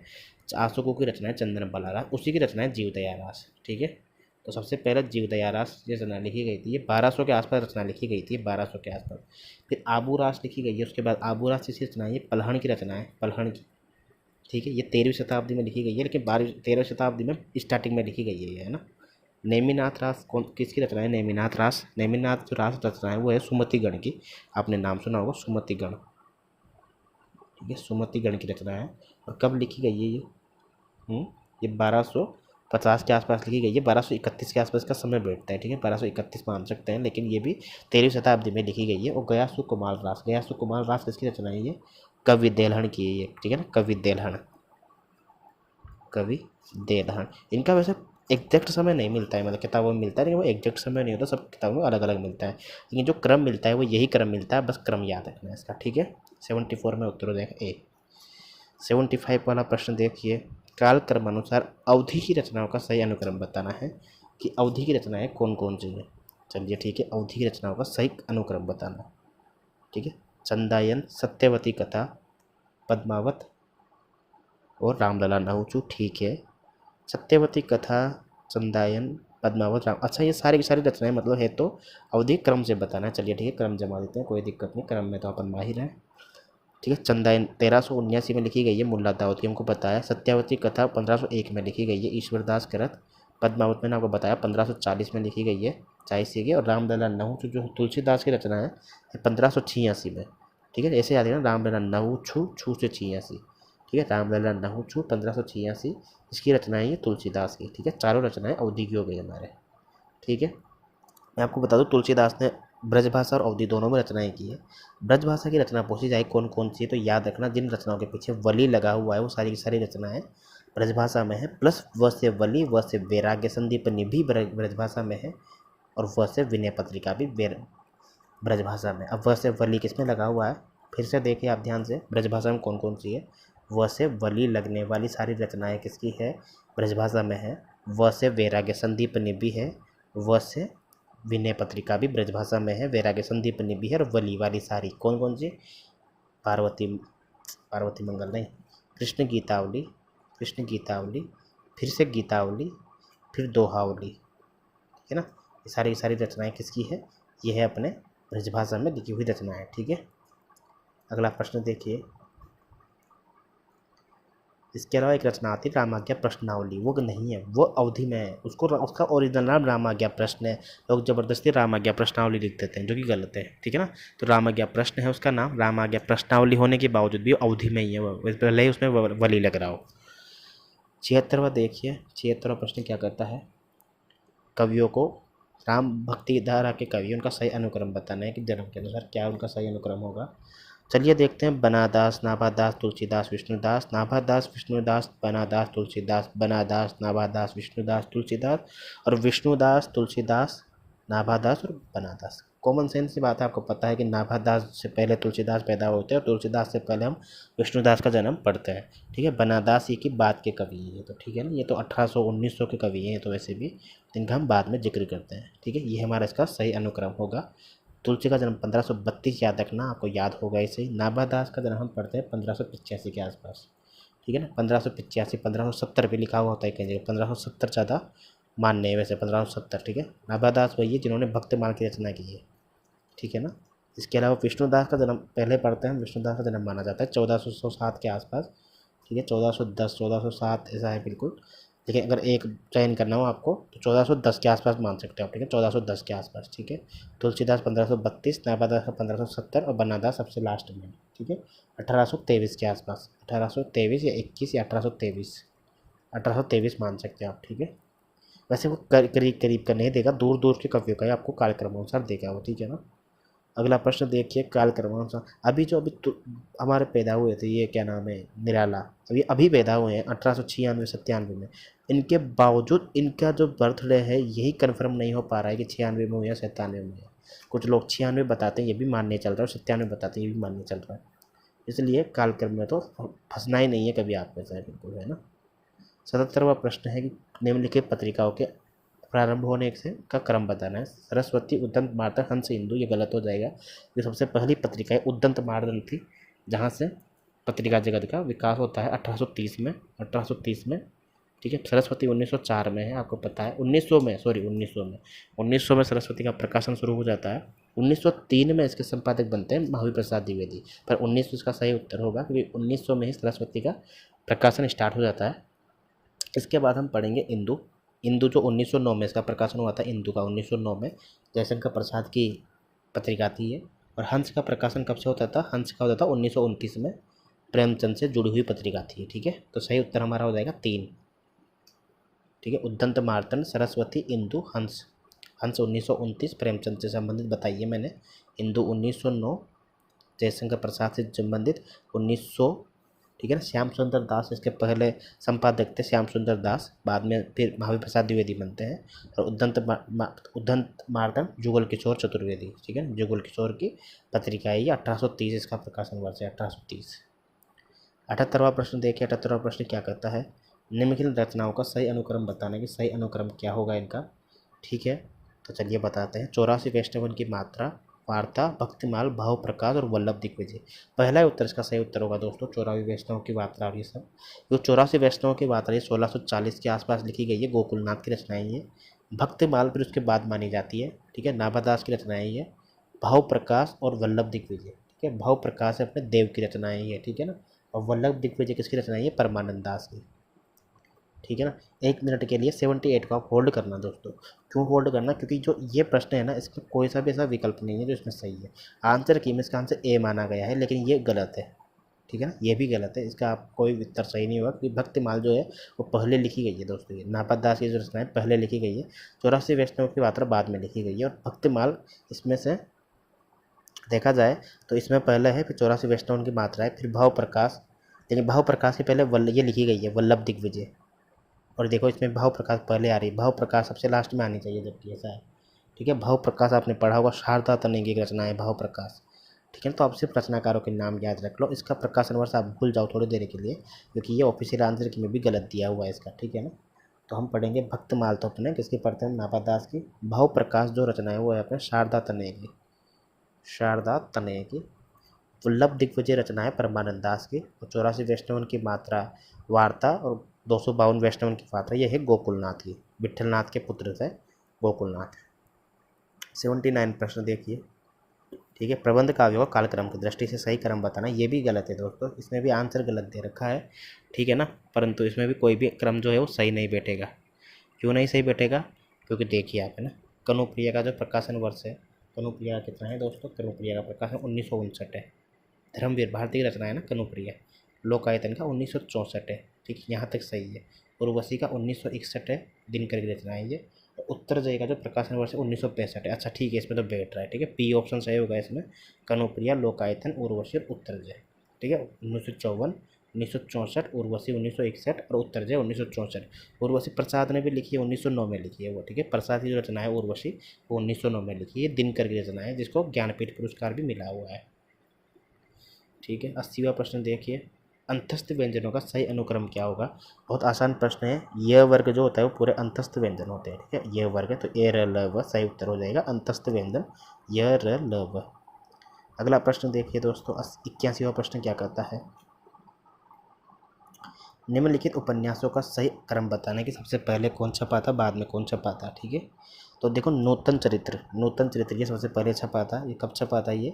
आशुगु की रचना है चंदन बाला रास, उसी की रचना है जीवदया रास, ठीक है। तो सबसे पहले जीवदया रास ये रचना लिखी गई थी, ये 1200 के आसपास रचना लिखी गई थी, 1200 के आसपास। फिर आबू रास लिखी गई है, उसके बाद आबू रास किसकी रचना है? ये पलहण की रचना है, पलहण की, ठीक है। ये 13वीं शताब्दी में लिखी गई है, लेकिन 13वीं शताब्दी में स्टार्टिंग में लिखी गई है ना। नेमिनाथ रास कौन किसकी रचना है? नेमिनाथ रास, नेमिनाथ जो रास रचना है वो है सुमतिगण की। आपने नाम सुना होगा सुमतिगण, ठीक है, सुमतिगण की रचना है। और कब लिखी गई है ये? ये 1250 के आसपास लिखी गई है, 1231 के आसपास का समय बैठता है, ठीक है, 1231 मान सकते हैं, लेकिन ये भी 13वीं शताब्दी में लिखी गई है। और गयासु कुमार रास, गयासु कुमार रास किसकी रचना है? ये कवि देलहन की है ये, ठीक है ना, कवि देलहन, कवि देलहन। इनका वैसे एग्जैक्ट समय नहीं मिलता है, मतलब किताबों में मिलता है लेकिन वो एग्जैक्ट समय नहीं होता, सब किताबों में अलग अलग मिलता है, लेकिन जो क्रम मिलता है वो यही क्रम मिलता है, बस क्रम याद रखना है इसका, ठीक है। 74 में उत्तर हो जाएगा ए। 75 वाला प्रश्न देखिए, कालक्रमानुसार अवधि की रचनाओं का सही अनुक्रम बताना है कि अवधि की रचनाएं कौन कौन सी है। चलिए ठीक है, अवधि की रचनाओं का सही अनुक्रम बताना है, ठीक है। चंदायन, सत्यवती कथा, पद्मावत और रामलला नहुचू, ठीक है। सत्यवती कथा, चंदायन, पद्मावत, राम, अच्छा ये सारी की सारी रचनाएं मतलब है तो अवधि क्रम से बताना है। चलिए ठीक है, क्रम जमा देते हैं, कोई दिक्कत नहीं, क्रम में तो अपन माहिर हैं, ठीक है। चंदायन 1379 में लिखी गई है, मुल्ला दाऊद की, हमको बताया। सत्यावती कथा 1501 में लिखी गई है, ईश्वरदास करत। पद्मावत मैंने आपको बताया 1540 में लिखी गई है, चाय सीखे। और रामलला नहु जो तुलसीदास की रचना है 1586 में, ठीक है। ऐसे याद रखना, रामलला नहु छू से 86, ठीक है। रामलला नहु छू 1586 इसकी रचनाएं ये तुलसीदास की, ठीक है। चारों रचनाएं अवधि की हो गई हमारे, ठीक है। मैं आपको बता दूं तुलसीदास ने ब्रजभाषा और अवधि दोनों में रचनाएं की है। ब्रजभाषा की रचना पूछी जाए कौन कौन सी है, तो याद रखना जिन रचनाओं के पीछे वली लगा हुआ है वो सारी की सारी रचनाएं ब्रजभाषा में है, प्लस व से वली, व से वैराग्य संदीपनी भी ब्रजभाषा में है, और व से विनय पत्रिका भी ब्रजभाषा में। अब व से वली किस में लगा हुआ है, फिर से देखिए आप ध्यान से, ब्रजभाषा में कौन कौन सी है। व से वली लगने वाली सारी रचनाएं किसकी है, ब्रजभाषा में है। व से वैराग्य संदीपनी भी है, व से विनय पत्रिका भी ब्रजभाषा में है, वैराग्य संदीपनी भी है, और वली वाली सारी कौन कौन सी, पार्वती मंगल नहीं, कृष्ण गीतावली, कृष्ण गीतावली, फिर से गीतावली, फिर दोहावली, ठीक है ना। ये सारी सारी रचनाएं किसकी है, ये है अपने ब्रजभाषा में लिखी हुई रचनाएं, ठीक है। अगला प्रश्न देखिए, इसके अलावा एक रचना आती है रामाज्ञा प्रश्नावली, वो नहीं है, वो अवधि में है, उसका ओरिजिनल नाम रामाज्ञा प्रश्न है। लोग जबरदस्ती रामाज्ञा प्रश्नावली लिख देते हैं जो कि गलत है, ठीक है ना। तो रामाज्ञा प्रश्न है उसका नाम, रामाज्ञा प्रश्नावली होने के बावजूद भी अवधि में ही है, वो पहले ही उसमें वली लग रहा हो। 76वां देखिए, 76वां प्रश्न क्या करता है, कवियों को, राम भक्ति धारा के कवि, उनका सही अनुक्रम बताना है कि जन्म के अनुसार क्या उनका सही अनुक्रम होगा। चलिए देखते हैं, बनादास, नाभादास, तुलसीदास, विष्णुदास, नाभादास, विष्णुदास, बनादास, तुलसीदास, बनादास, नाभादास, विष्णुदास, तुलसीदास, और विष्णुदास, तुलसीदास, नाभादास और बनादास। कॉमन सेंस की बात है, आपको पता है कि नाभादास से पहले तुलसीदास पैदा होते हैं और तुलसीदास से पहले हम विष्णुदास का जन्म पढ़ते हैं, ठीक है। बनादास ये की बाद के कवि हैं, तो ठीक है ना, ये तो 1800-1900 के कवि हैं तो वैसे भी, इनका हम बाद में जिक्र करते हैं, ठीक है। ये हमारा इसका सही अनुक्रम होगा। तुलसी का जन्म 1532 याद रखना, आपको याद होगा इसे। नाभादास का जन्म हम पढ़ते हैं 1585 के आसपास, ठीक है ना। 1585, 1570 पे लिखा हुआ होता है कहीं जगह, 1570 ज़्यादा मान्य है वैसे, 1570, ठीक है। नाभादास वही है जिन्होंने भक्तमाल की रचना की है, ठीक है ना। इसके अलावा विष्णुदास का जन्म पहले पढ़ते हैं, विष्णुदास का जन्म माना जाता है 1407 के आसपास, ठीक है। 1410, 1407 ऐसा है बिल्कुल, लेकिन अगर एक चयन करना हो आपको तो 1410 के आसपास मान सकते हो आप, ठीक है, 1410 के आसपास, ठीक है। तुलसीदास 1532, नाभादास 1570 और बनादास सबसे लास्ट में, ठीक है, 1823 के आसपास, 1823 या 21 या 1823, 1823 मान सकते हैं आप, ठीक है। वैसे वो करीब करीब का नहीं देगा, दूर दूर के कवियों का ही आपको कालक्रम अनुसार देगा वो, ठीक है ना। अगला प्रश्न देखिए, कालक्रम अनुसार अभी जो हमारे पैदा हुए थे, ये क्या नाम है, निराला, अभी पैदा हुए हैं 1896-97 में, इनके बावजूद इनका जो बर्थडे है यही कंफर्म नहीं हो पा रहा है कि 96 में हो या 97 में है। कुछ लोग 96 बताते हैं, ये भी मान्य चल रहा है, 97 बताते हैं, ये भी मान्य चल रहा है। इसलिए कालक्रम में तो फंसना ही नहीं है कभी आप ऐसा, बिल्कुल, है ना। 77वां प्रश्न है कि निम्नलिखित पत्रिकाओं के प्रारंभ होने से का क्रम बताना है। सरस्वती, उद्दंत, मार्तंड, हंस, हिंदू, ये गलत हो जाएगा। ये सबसे पहली पत्रिका है उद्दंत मार्तंड थी, जहाँ से पत्रिका जगत का विकास होता है 1830 में, 1830 में, ठीक है। सरस्वती 1904 में है, आपको पता है, 1900 में सरस्वती का प्रकाशन शुरू हो जाता है। 1903 में इसके संपादक बनते हैं महावीर प्रसाद द्विवेदी, पर 1900 इसका सही उत्तर होगा, क्योंकि 1900 में ही सरस्वती का प्रकाशन स्टार्ट हो जाता है। इसके बाद हम पढ़ेंगे इंदु। इंदु जो 1909 में इसका प्रकाशन हुआ था, इंदु का 1909 में जयशंकर प्रसाद की पत्रिका थी ये। और हंस का प्रकाशन कब से होता था, हंस का होता था 1929 में, प्रेमचंद से जुड़ी हुई पत्रिका थी, ठीक है। तो सही उत्तर हमारा हो जाएगा 3, ठीक है। उद्दंत, मार्तंड, सरस्वती, इंदु, हंस। हंस 1929 प्रेमचंद से संबंधित बताइए मैंने, इंदु 1909 जयशंकर प्रसाद से संबंधित 1900, ठीक है ना। श्याम सुंदर दास इसके पहले संपादक थे, श्याम सुंदर दास, बाद में फिर महावीर प्रसाद द्विवेदी बनते हैं। और उद्दंत मार्तंड जुगल किशोर चतुर्वेदी, ठीक है, जुगल किशोर की पत्रिका है ये। 1830 इसका प्रकाशन वर्ष है, 1830। 78वां प्रश्न देखिए, 78वां प्रश्न क्या कहता है, निम्नलिखित रचनाओं का सही अनुक्रम बताने की, सही अनुक्रम क्या होगा इनका, ठीक है। तो चलिए बताते हैं। 84 वैष्णवन की मात्रा, वार्ता, भक्तिमाल, भाव प्रकाश और वल्लभ दिग्विजय। पहला उत्तर इसका सही उत्तर होगा दोस्तों, 84 वैष्णव की वार्ता। और ये सब जो 84 वैष्णव की वार्ता है 1640 के आसपास लिखी गई है, गोकुलनाथ की रचना है ये। भक्तिमाल फिर उसके बाद मानी जाती है, ठीक है, नाभादास की रचना है ये। भाव प्रकाश और वल्लभ दिग्विजय, ठीक है, भाव प्रकाश है अपने देव की रचना है ये, ठीक है ना। और वल्लभ दिग्विजय किसकी रचना है ये, परमानंद दास की। ठीक है ना। 1 मिनट के लिए 78 को आप होल्ड करना दोस्तों। क्यों होल्ड करना? क्योंकि जो ये प्रश्न है ना, इसमें कोई सा भी ऐसा विकल्प नहीं है जो इसमें सही है। आंसर की में इसका आंसर ए माना गया है, लेकिन ये गलत है। ठीक है ना, ये भी गलत है, इसका आप कोई उत्तर सही नहीं होगा, क्योंकि भक्तिमाल जो है वो पहले लिखी गई है दोस्तों। ये नापद दास की जो रचनाएं पहले लिखी गई है, 84 वैष्णव की मात्रा बाद में लिखी गई है। और भक्तिमाल इसमें से देखा जाए तो इसमें पहले है, फिर 84 वैष्णव की मात्रा है, फिर भाव प्रकाश। लेकिन भाव प्रकाश के पहले ये लिखी गई है वल्लभ दिग्विजय। और देखो इसमें भाव प्रकाश पहले आ रही है, भाव प्रकाश सबसे लास्ट में आनी चाहिए, जबकि ऐसा है। ठीक है, भाव प्रकाश आपने पढ़ा होगा, शारदा तनय की रचना है भाव प्रकाश। ठीक है, तो आप सिर्फ रचनाकारों के नाम याद रख लो, इसका प्रकाशन वर्ष आप भूल जाओ थोड़ी देर के लिए, क्योंकि ये ऑफिशियल आंसर की में भी गलत दिया हुआ है इसका। ठीक है ना, तो हम पढ़ेंगे भक्तमाल, तो अपने किसकी पढ़ते हैं? नापादास की। भाव प्रकाश जो रचना है वो है अपने शारदा तनय की, शारदा तनय की। वल्लभ दिग्विजय रचना है परमानंद दास की। और 84 वैष्णवन की मात्रा वार्ता, और 252 वैष्णवन की मात्रा ये है गोकुलनाथ की, विठलनाथ के पुत्र थे गोकुलनाथ। 79 प्रश्न देखिए। ठीक है, प्रबंध काव्यों का कालक्रम की दृष्टि से सही क्रम बताना, ये भी गलत है दोस्तों, इसमें भी आंसर गलत दे रखा है। ठीक है ना, परंतु इसमें भी कोई भी क्रम जो है वो सही नहीं बैठेगा। क्यों नहीं सही बैठेगा? क्योंकि देखिए आप, है ना, कनुप्रिया का जो प्रकाशन वर्ष है, कनुप्रिया कितना है दोस्तों? कनुप्रिया का प्रकाशन 1959 है। धर्मवीर भारती की रचना है ना कनुप्रिया। लोकायतन का 1964 है। ठीक, यहाँ तक सही है। उर्वशी का 1961 है, दिनकर की रचना है ये। उत्तर जय का जो प्रकाशन वर्ष है 1965 है। अच्छा ठीक है, इसमें तो बैठ रहा है। ठीक है, पी ऑप्शन सही होगा इसमें, कनुप्रिया, लोकायतन, उर्वशी और उत्तर जय। ठीक है, 1954, 1964, उर्वशी 1961 और उत्तर जय 1964। उर्वशी प्रसाद ने भी लिखी है, 1909 में लिखी है वो। ठीक है, प्रसाद की जो रचना है उर्वशी, वो 1909 में लिखी है। दिनकर की रचना है, जिसको ज्ञानपीठ पुरस्कार भी मिला हुआ है। ठीक है, 80वां प्रश्न देखिए। अंतस्थ व्यंजनों का सही अनुक्रम क्या होगा? बहुत आसान प्रश्न है। यह वर्ग जो होता है वो पूरे अंतस्थ व्यंजन होते हैं। ठीक है, यह वर्ग है तो ए र ल व सही उत्तर हो जाएगा अंतस्थ व्यंजन, य र ल व। अगला प्रश्न देखिए दोस्तों, 81वां प्रश्न क्या कहता है? निम्नलिखित उपन्यासों का सही क्रम बताने की सबसे पहले कौन छपा था, बाद में कौन छपा था? ठीक है, तो देखो नूतन चरित्र, नूतन चरित्र ये सबसे पहले छपा था। ये कब छपा था ये?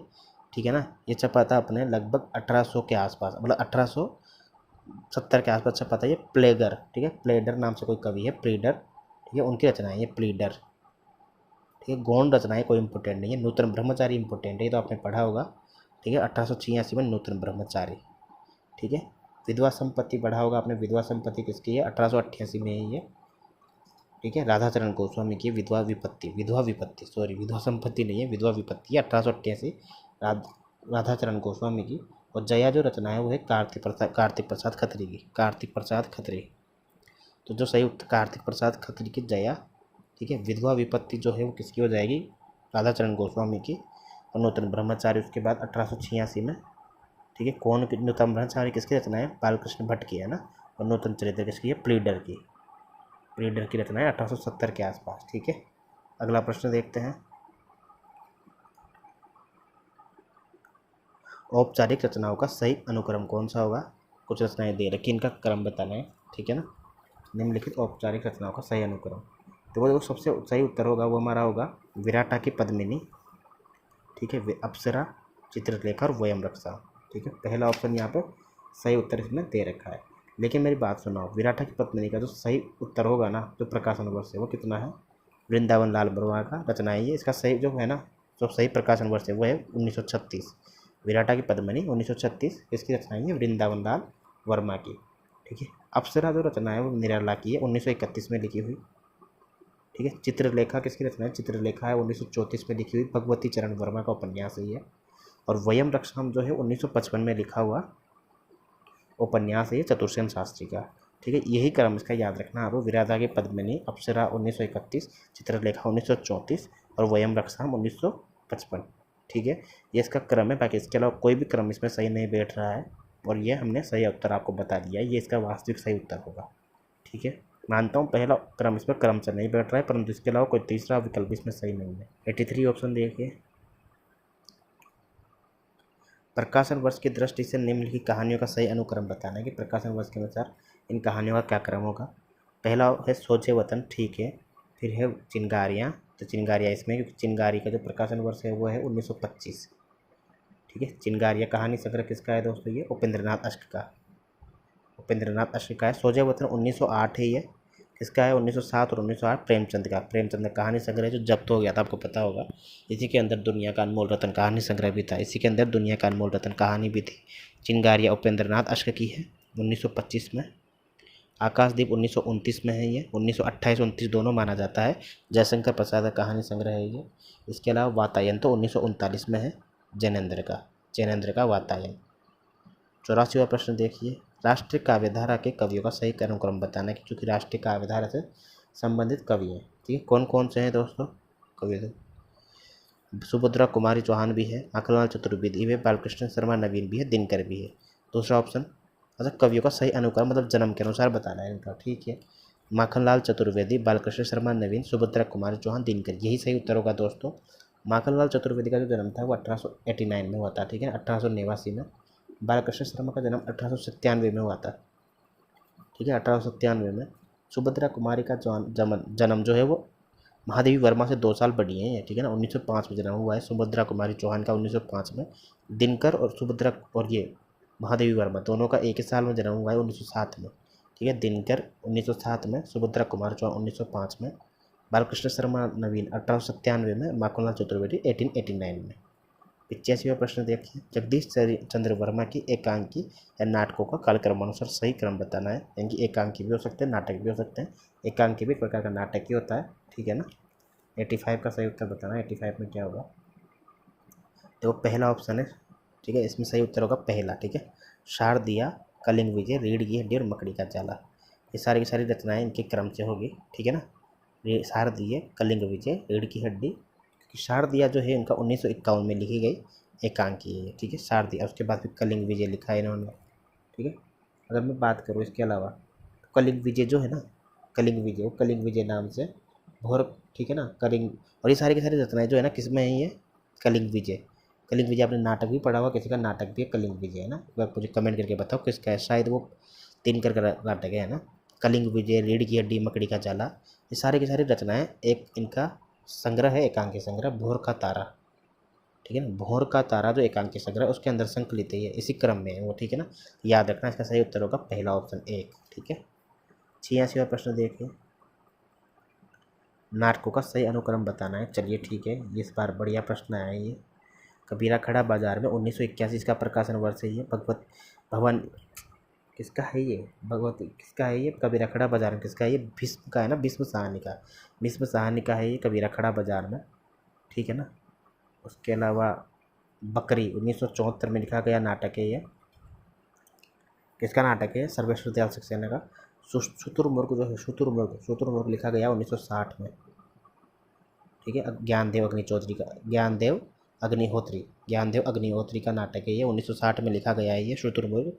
ठीक है ना, ये छपा था अपने लगभग 1800 के आसपास, मतलब 1870 के आसपास छपा था ये। प्लेगर, ठीक है, प्लेडर नाम से कोई कवि है, प्लीडर। ठीक है, उनकी रचना है ये प्लीडर। ठीक है, गौण रचना है, कोई इंपॉर्टेंट नहीं है। नूतन ब्रह्मचारी इंपॉर्टेंट है, ये तो आपने पढ़ा होगा। ठीक है, 1886 में नूतन ब्रह्मचारी। ठीक है, विधवा संपत्ति पढ़ा होगा आपने, विधवा संपत्ति किसकी है? 1888 में है ये। ठीक है, राधाचरण गोस्वामी की विधवा विपत्ति, विधवा विपत्ति, सॉरी, विधवा संपत्ति नहीं है, विधवा विपत्ति 1888 राधाचरण गोस्वामी की। और जया जो रचना है वो है कार्तिक प्रसाद खत्री की, कार्तिक प्रसाद खत्री। तो जो सही उत्तर कार्तिक प्रसाद खत्री की जया। ठीक है, विधवा विपत्ति जो है वो किसकी हो जाएगी? राधाचरण गोस्वामी की। और नूतन ब्रह्मचारी उसके बाद 1886 में। ठीक है, कौन नूतन ब्रह्मचारी किसकी रचना है? बालकृष्ण भट्ट की है ना। और नूतन चरित्र किसकी है? प्लीडर की, प्लीडर की रचना है 1870 के आसपास। ठीक है, अगला प्रश्न देखते हैं। औपचारिक रचनाओं का सही अनुक्रम कौन सा होगा? कुछ रचनाएं दे रखी, इनका क्रम बताना है। ठीक है ना, निम्नलिखित औपचारिक रचनाओं का सही अनुक्रम, तो वो सबसे सही उत्तर होगा वो हमारा होगा विराटा की पद्मिनी। ठीक है, अप्सरा, चित्रलेखा और वयम रक्षा। ठीक है, पहला ऑप्शन यहाँ पे सही उत्तर इसमें दे रखा है। लेकिन मेरी बात सुनाओ, विराटा की पद्मिनी का जो सही उत्तर होगा ना, जो प्रकाशन वर्ष है वो कितना है? वृंदावन लाल वर्मा का रचना है ये। इसका सही जो है ना, जो सही प्रकाशन वर्ष है वो है 1936। विराटा की पद्मिनी 1936 इसकी रचना है वृंदावन लाल वर्मा की। ठीक है, अप्सरा जो रचना है वो निराला की है, 1931 में लिखी हुई। ठीक है, चित्रलेखा किसकी रचना है? चित्रलेखा है 1934 में लिखी हुई, भगवती चरण वर्मा का उपन्यास है ये। और वयम रक्षाम जो है 1955 में लिखा हुआ उपन्यास है ये, चतुर्सेन शास्त्री का। ठीक है, यही क्रम इसका याद रखना आप। विराटा की पद्मिनी, अप्सरा 1931, चित्रलेखा 1934 और वयम रक्षाम 1955। ठीक है, ये इसका क्रम है, बाकी इसके अलावा कोई भी क्रम इसमें सही नहीं बैठ रहा है। और ये हमने सही उत्तर आपको बता दिया है, ये इसका वास्तविक सही उत्तर होगा। ठीक है, मानता हूँ पहला क्रम इसमें क्रम से नहीं बैठ रहा है, परंतु इसके अलावा कोई तीसरा विकल्प इसमें सही नहीं है। 83 ऑप्शन देखिए। प्रकाशन वर्ष की दृष्टि से निम्नलिखित कहानियों का सही अनुक्रम बताना है कि प्रकाशन वर्ष के अनुसार इन कहानियों का क्या क्रम होगा। पहला है सोचे वतन, ठीक है। फिर है चिंगारियाँ, तो चिंगारियाँ इसमें, क्योंकि चिंगारी का जो प्रकाशन वर्ष है वो है 1925। ठीक है, चिंगारियाँ कहानी संग्रह किसका है दोस्तों? ये उपेंद्रनाथ अष्ट का, उपेंद्रनाथ अश्क का है। सोजावतन 1908 है ये, किसका है 1907 और 1908 प्रेमचंद का। प्रेमचंद का कहानी संग्रह जो जब्त हो गया था, आपको पता होगा। इसी के अंदर दुनिया का अनमोल रत्न कहानी संग्रह भी था, इसी के अंदर दुनिया का अनमोल रत्न कहानी भी थी। चिंगारिया उपेंद्रनाथ अश्क की है 1925 में। आकाशदीप 1929 में है ये, 1928-29 दोनों माना जाता है। जयशंकर प्रसाद का कहानी संग्रह है ये। इसके अलावा वातायन तो 1939 में है, जैनेन्द्र का वातायन। 84वां प्रश्न देखिए, राष्ट्रीय काव्यधारा के कवियों का सही अनुक्रम बताना है, क्योंकि राष्ट्रीय काव्यधारा से संबंधित कवि हैं। ठीक है, कौन कौन से हैं दोस्तों कवि? सुभद्रा कुमारी चौहान भी है, माखनलाल चतुर्वेदी भी है, बालकृष्ण शर्मा नवीन भी है, दिनकर भी है। दूसरा ऑप्शन, अच्छा कवियों का सही अनुक्रम मतलब जन्म के अनुसार बताना है इनका। ठीक है, माखनलाल चतुर्वेदी, बालकृष्ण शर्मा नवीन, सुभद्रा कुमारी चौहान, दिनकर, यही सही उत्तर होगा दोस्तों। माखनलाल चतुर्वेदी का जो जन्म था वो 1889 में हुआ था। ठीक है, 1889 में। बालकृष्ण शर्मा का जन्म 1897 में हुआ था। ठीक है, 1897 में। सुभद्रा कुमारी का जन्म जो है वो महादेवी वर्मा से 2 साल बड़ी हैं। ठीक है ना, 1905 में जन्म हुआ है सुभद्रा कुमारी चौहान का, 1905 में। दिनकर और सुभद्रा और ये महादेवी वर्मा दोनों का एक ही साल में जन्म हुआ है, 1907 में। ठीक है, दिनकर 1907 में, सुभद्रा कुमारी चौहान 1905 में, बालकृष्ण शर्मा नवीन 1897 में, माखनलाल चतुर्वेदी 1889 में। 85वां प्रश्न देखिए, जगदीश चंद्र वर्मा की एकांकी या नाटकों का कालक्रमानुसार सही क्रम बताना है। यानी एकांकी भी हो सकते हैं, नाटक भी हो सकते हैं। एकांकी भी एक प्रकार का नाटक ही होता है। ठीक है ना, 85 का सही उत्तर बताना है। 85 में क्या होगा, देखो पहला ऑप्शन है। ठीक है, इसमें सही उत्तर होगा पहला। ठीक है, शारदिया, कलिंग विजय, रीढ़ की हड्डी और मकड़ी का जाला, ये सारी की सारी रचनाएं इनके क्रम से होगी। ठीक है ना, शारदीय, कलिंग विजय, रीढ़ की हड्डी। शारदिया जो है इनका 1951 में लिखी गई एकांकी है। ठीक है, शारदिया। उसके बाद फिर कलिंग विजय लिखा है इन्होंने। ठीक है, अगर मैं बात करूँ इसके अलावा तो कलिंग विजय जो है ना, कलिंग विजय, वो कलिंग विजय नाम से भोर। ठीक है ना, कलिंग, और ये सारी की सारी रचनाएं जो है ना किस में है, ये कलिंग विजय। कलिंग विजय आपने नाटक भी पढ़ा हुआ, किसी का नाटक भी है कलिंग विजय, है ना। आप मुझे कमेंट करके बताओ किसका है, शायद वो दिनकर का नाटक है ना। कलिंग विजय, रीढ़ की हड्डी, मकड़ी का जाला, ये सारी की सारी रचनाएं एक इनका संग्रह है, एकांकी संग्रह भोर का तारा। ठीक है ना, भोर का तारा जो एकांकी संग्रह उसके अंदर संकलित है, इसी क्रम में है वो। ठीक है ना, याद रखना, इसका सही उत्तर होगा पहला ऑप्शन 1। ठीक है, 86वां प्रश्न देखिए, नाटकों का सही अनुक्रम बताना है। चलिए ठीक है, इस बार बढ़िया प्रश्न आया है ये। कबीरा खड़ा बाजार में 1981 इसका प्रकाशन वर्ष है ये। भगवत भवन किसका है ये, भगवती किसका है ये, कबीरा खड़ा बाजार में किसका है ये, भीष्म का है ना, भीष्म साहनी का। भीष्म साहनी का है ये कबीरा खड़ा बाजार में। ठीक है ना, उसके अलावा बकरी 1974 में लिखा गया नाटक है ये। किसका नाटक है, सर्वेश्वर दयाल सक्सेना का। शुतुरमुर्ग जो है, शुतुरमुर्ग लिखा गया 1960 में। ठीक है, ज्ञानदेव अग्निहोत्री का नाटक है ये, 1960 में लिखा गया है ये शुतुरमुर्ग।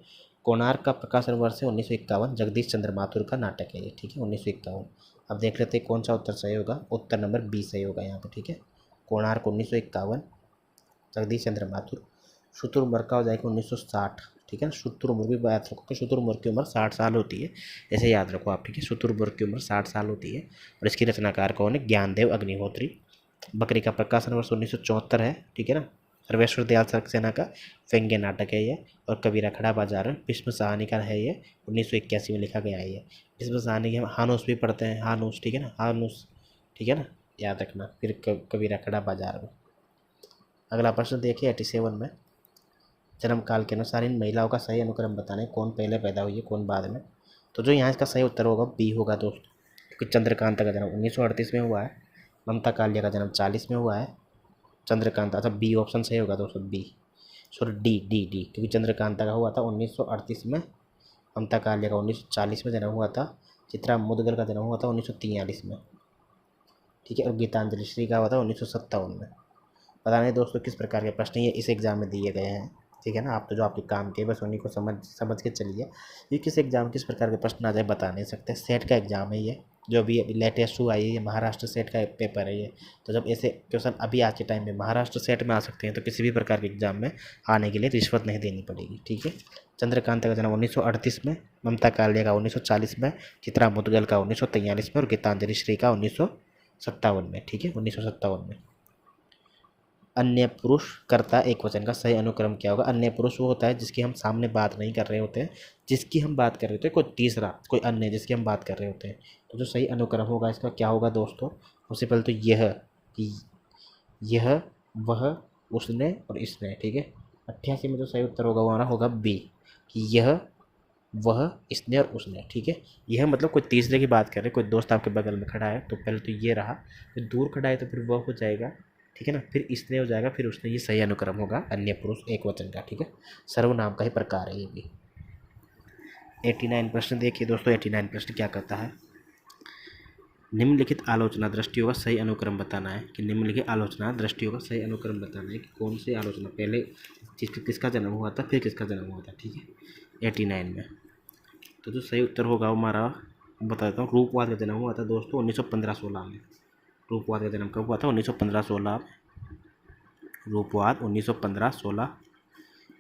कोणार्क का प्रकाशन वर्ष है 1951, जगदीश चंद्र माथुर का नाटक है ये। ठीक है, 1951। अब देख लेते हैं कौन सा उत्तर सही होगा। उत्तर नंबर 20 सही होगा यहाँ पे। ठीक है, कोणार्क 1951, जगदीश चंद्र माथुर। शुतुरमुर्ग का हो जाएगा 1960। ठीक है ना, शुतुरमुर्ग भी याद रखो कि शुतुरमुर्ग की उम्र 60 साल होती है, ऐसे याद रखो आप। ठीक है, शुतुरमुर्ग की उम्र 60 साल होती है, और इसकी रचनाकार कौन है, ज्ञानदेव अग्निहोत्री। बकरी का प्रकाशन वर्ष 1974 है। ठीक है ना, सर्वेश्वर दयाल सक्सेना का व्यंग्य नाटक है ये। और कबीरा खड़ा बाजार में भीष्म साहनी का है ये, 1981 में लिखा गया है ये। भीष्म साहनी के हम हानूस भी पढ़ते हैं, हानूस। ठीक है ना, हानूस। ठीक है ना, याद रखना। फिर कबीरा खड़ा बाजार में। अगला प्रश्न देखिए 87 में, जन्म काल के अनुसार इन महिलाओं का सही अनुक्रम बताना है, कौन पहले पैदा हुई है कौन बाद में। तो जो यहाँ इसका सही उत्तर होगा बी होगा दोस्तों, क्योंकि चंद्रकांता का जन्म 1938 में हुआ है, ममता कालिया का जन्म 40 में हुआ है। चंद्रकांता, अच्छा बी ऑप्शन सही होगा दोस्तों, बी, सॉरी डी, क्योंकि चंद्रकांता का हुआ था 1938 में, ममता कालिया का 1940 में जन्म हुआ था, चित्रा मुदगल का जन्म हुआ था 1943 में। ठीक है, और गीतांजलि श्री का हुआ था 1957 में। पता नहीं दोस्तों किस प्रकार के प्रश्न ये इस एग्ज़ाम में दिए गए हैं। ठीक है ना, आप तो जो आपके काम के बस उन्हीं को समझ के चलिए। ये किस एग्ज़ाम किस प्रकार के प्रश्न आ जाए बता नहीं सकते। सेट का एग्ज़ाम है ये, जो भी लेटेस्ट हुआ है ये महाराष्ट्र सेट का पेपर है ये। तो जब ऐसे क्वेश्चन अभी आज के टाइम में महाराष्ट्र सेट में आ सकते हैं, तो किसी भी प्रकार के एग्ज़ाम में आने के लिए रिश्वत नहीं देनी पड़ेगी। ठीक है, चंद्रकांत का जन्म 1938 में, ममता कालिया का 1940 में, चित्रा मुदगल का 1943 में, और गीतांजलि श्री का 1957 में। ठीक है, 1957 में। अन्य पुरुष कर्ता एक वचन का सही अनुक्रम क्या होगा? अन्य पुरुष वो होता है जिसकी हम सामने बात नहीं कर रहे होते हैं, जिसकी हम बात कर रहे होते हैं, कोई तीसरा, कोई अन्य जिसकी हम बात कर रहे होते हैं। तो जो सही अनुक्रम होगा इसका क्या होगा दोस्तों? सबसे पहले तो यह, वह, उसने और इसने, ठीक है। 88 में जो सही उत्तर होगा वो हमारा होगा बी, कि यह, वह, इसने और उसने, ठीक है। यह मतलब कोई तीसरे की बात कर रहे हैं, कोई दोस्त आपके बगल में खड़ा है तो पहले तो ये रहा, फिर दूर खड़ा है तो फिर वह हो जाएगा, ठीक है ना, फिर इसने हो जाएगा, फिर उसने। ये सही अनुक्रम होगा अन्य पुरुष एक वचन का, ठीक है। सर्वनाम का ही प्रकार है ये भी। 89 प्रश्न देखिए दोस्तों, 89 प्रश्न क्या कहता है? निम्नलिखित आलोचना दृष्टियों का सही अनुक्रम बताना है, कि निम्नलिखित आलोचना दृष्टियों का सही अनुक्रम बताना है कि कौन सी आलोचना पहले किसका जन्म हुआ था, फिर किसका जन्म हुआ था, ठीक है। 89 में तो जो सही उत्तर होगा वो हमारा बता देता हूँ। रूपवाद का जन्म हुआ था दोस्तों 1915-16 में। रूपवाद का जन्म कब हुआ था? 1915-16। रूपवाद 1915-16।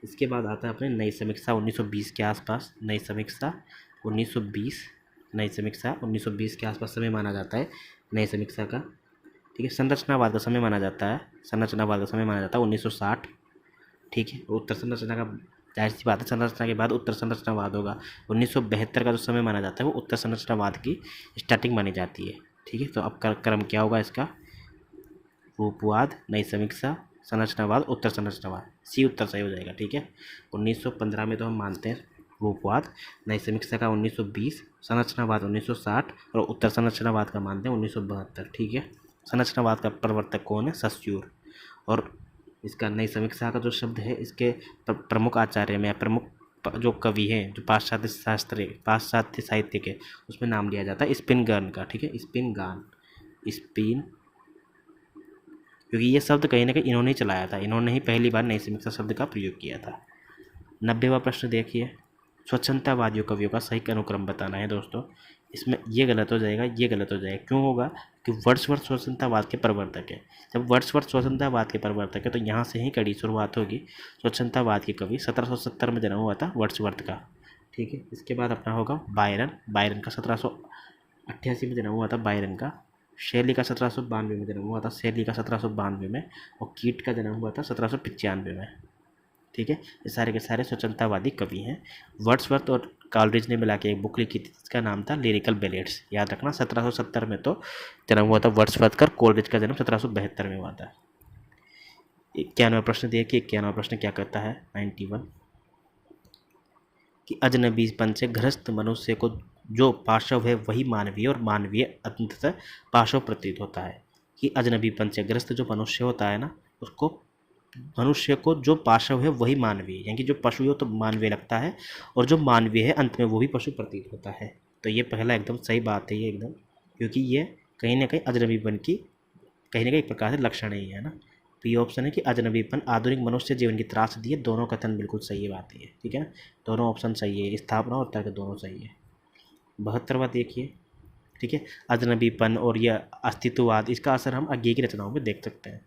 इसके बाद आता है अपने नई समीक्षा 1920 के आसपास। नई समीक्षा 1920, नई समीक्षा 1920 के आसपास समय माना जाता है नई समीक्षा का, ठीक है। संरचनावाद का समय माना जाता है, संरचनावाद का समय माना जाता है 1960, ठीक है। उत्तर संरचना का जाहिर सी बात है, संरचना के बाद उत्तर संरचनावाद होगा। 1972 का जो समय माना जाता है वो उत्तर संरचनावाद की स्टार्टिंग मानी जाती है, ठीक है। तो अब क्रम क्या होगा इसका? रूपवाद, नई समीक्षा, संरचनावाद, उत्तर संरचनावाद। सी उत्तर सही हो जाएगा, ठीक है। 1915 में तो हम मानते हैं रूपवाद, नई समीक्षा का 1920, संरचनावाद 1960 और उत्तर संरचनावाद का मानते हैं 1972, ठीक है। संरचनावाद का प्रवर्तक कौन है? सस्यूर। और इसका नई समीक्षा का जो शब्द है, इसके प्रमुख आचार्य में, प्रमुख जो कवि हैं, जो पाश्चात्य शास्त्र, पाश्चात्य साहित्य के, उसमें नाम लिया जाता है स्पिनगर्न का, ठीक है। स्पिनगर्न, स्पिन, क्योंकि ये शब्द कहीं ना कहीं इन्होंने ही चलाया था, इन्होंने ही पहली बार नई समीक्षा शब्द का प्रयोग किया था। 90वां प्रश्न देखिए, स्वच्छंदतावादियों कवियों का सही अनुक्रम बताना है दोस्तों। इसमें ये गलत हो जाएगा, ये गलत हो जाएगा। क्यों होगा? कि वर्ड्सवर्थ स्वच्छंदतावाद के प्रवर्तक है। जब वर्ड्सवर्थ स्वच्छंदतावाद के प्रवर्तक है तो यहाँ से ही कड़ी शुरुआत होगी। स्वच्छंदतावाद के कवि 1770 में जन्म हुआ था वर्ड्सवर्थ का, ठीक है। इसके बाद अपना होगा बायरन। बायरन का 1788 में जन्म हुआ था बायरन का। शैली का 1792 में जन्म हुआ था, शैली का 1792 में। और कीट का जन्म हुआ था 1795 में, ठीक है। ये सारे के सारे स्वतंत्रतावादी कवि हैं। वर्ड्सवर्थ और कॉलरिज ने मिला के एक बुक लिखी थी जिसका नाम था लिरिकल बैलेड्स। याद रखना, 1770 में तो जन्म हुआ था वर्ड्सवर्थ का, कॉलरिज का जन्म 1772 में हुआ था। 91वां प्रश्न देखिए, 91वां प्रश्न क्या कहता है? 91, कि अजनबीपन से ग्रस्त मनुष्य को जो पाशव है वही मानवीय और मानवीय अंततः पाशव प्रतीत होता है। कि अजनबीपन से ग्रस्त जो मनुष्य होता है ना, उसको, मनुष्य को जो पाशव है वही मानवीय, यानी कि जो पशु है तो मानवीय लगता है, और जो मानवीय है अंत में वो भी पशु प्रतीत होता है। तो ये पहला एकदम सही बात है ये एकदम, क्योंकि ये कहीं ना कहीं अजनबीपन की कहीं ना कहीं एक प्रकार से लक्षण ही है ना। तो ये ऑप्शन है कि अजनबीपन आधुनिक मनुष्य जीवन की त्रासदी है। दोनों कथन बिल्कुल सही बात है, ठीक है ना। दोनों ऑप्शन सही है, स्थापना और तर्क दोनों सही है। 72वां देखिए, ठीक है। अजनबीपन और यह अस्तित्ववाद, इसका असर हम आगे की रचनाओं में देख सकते हैं।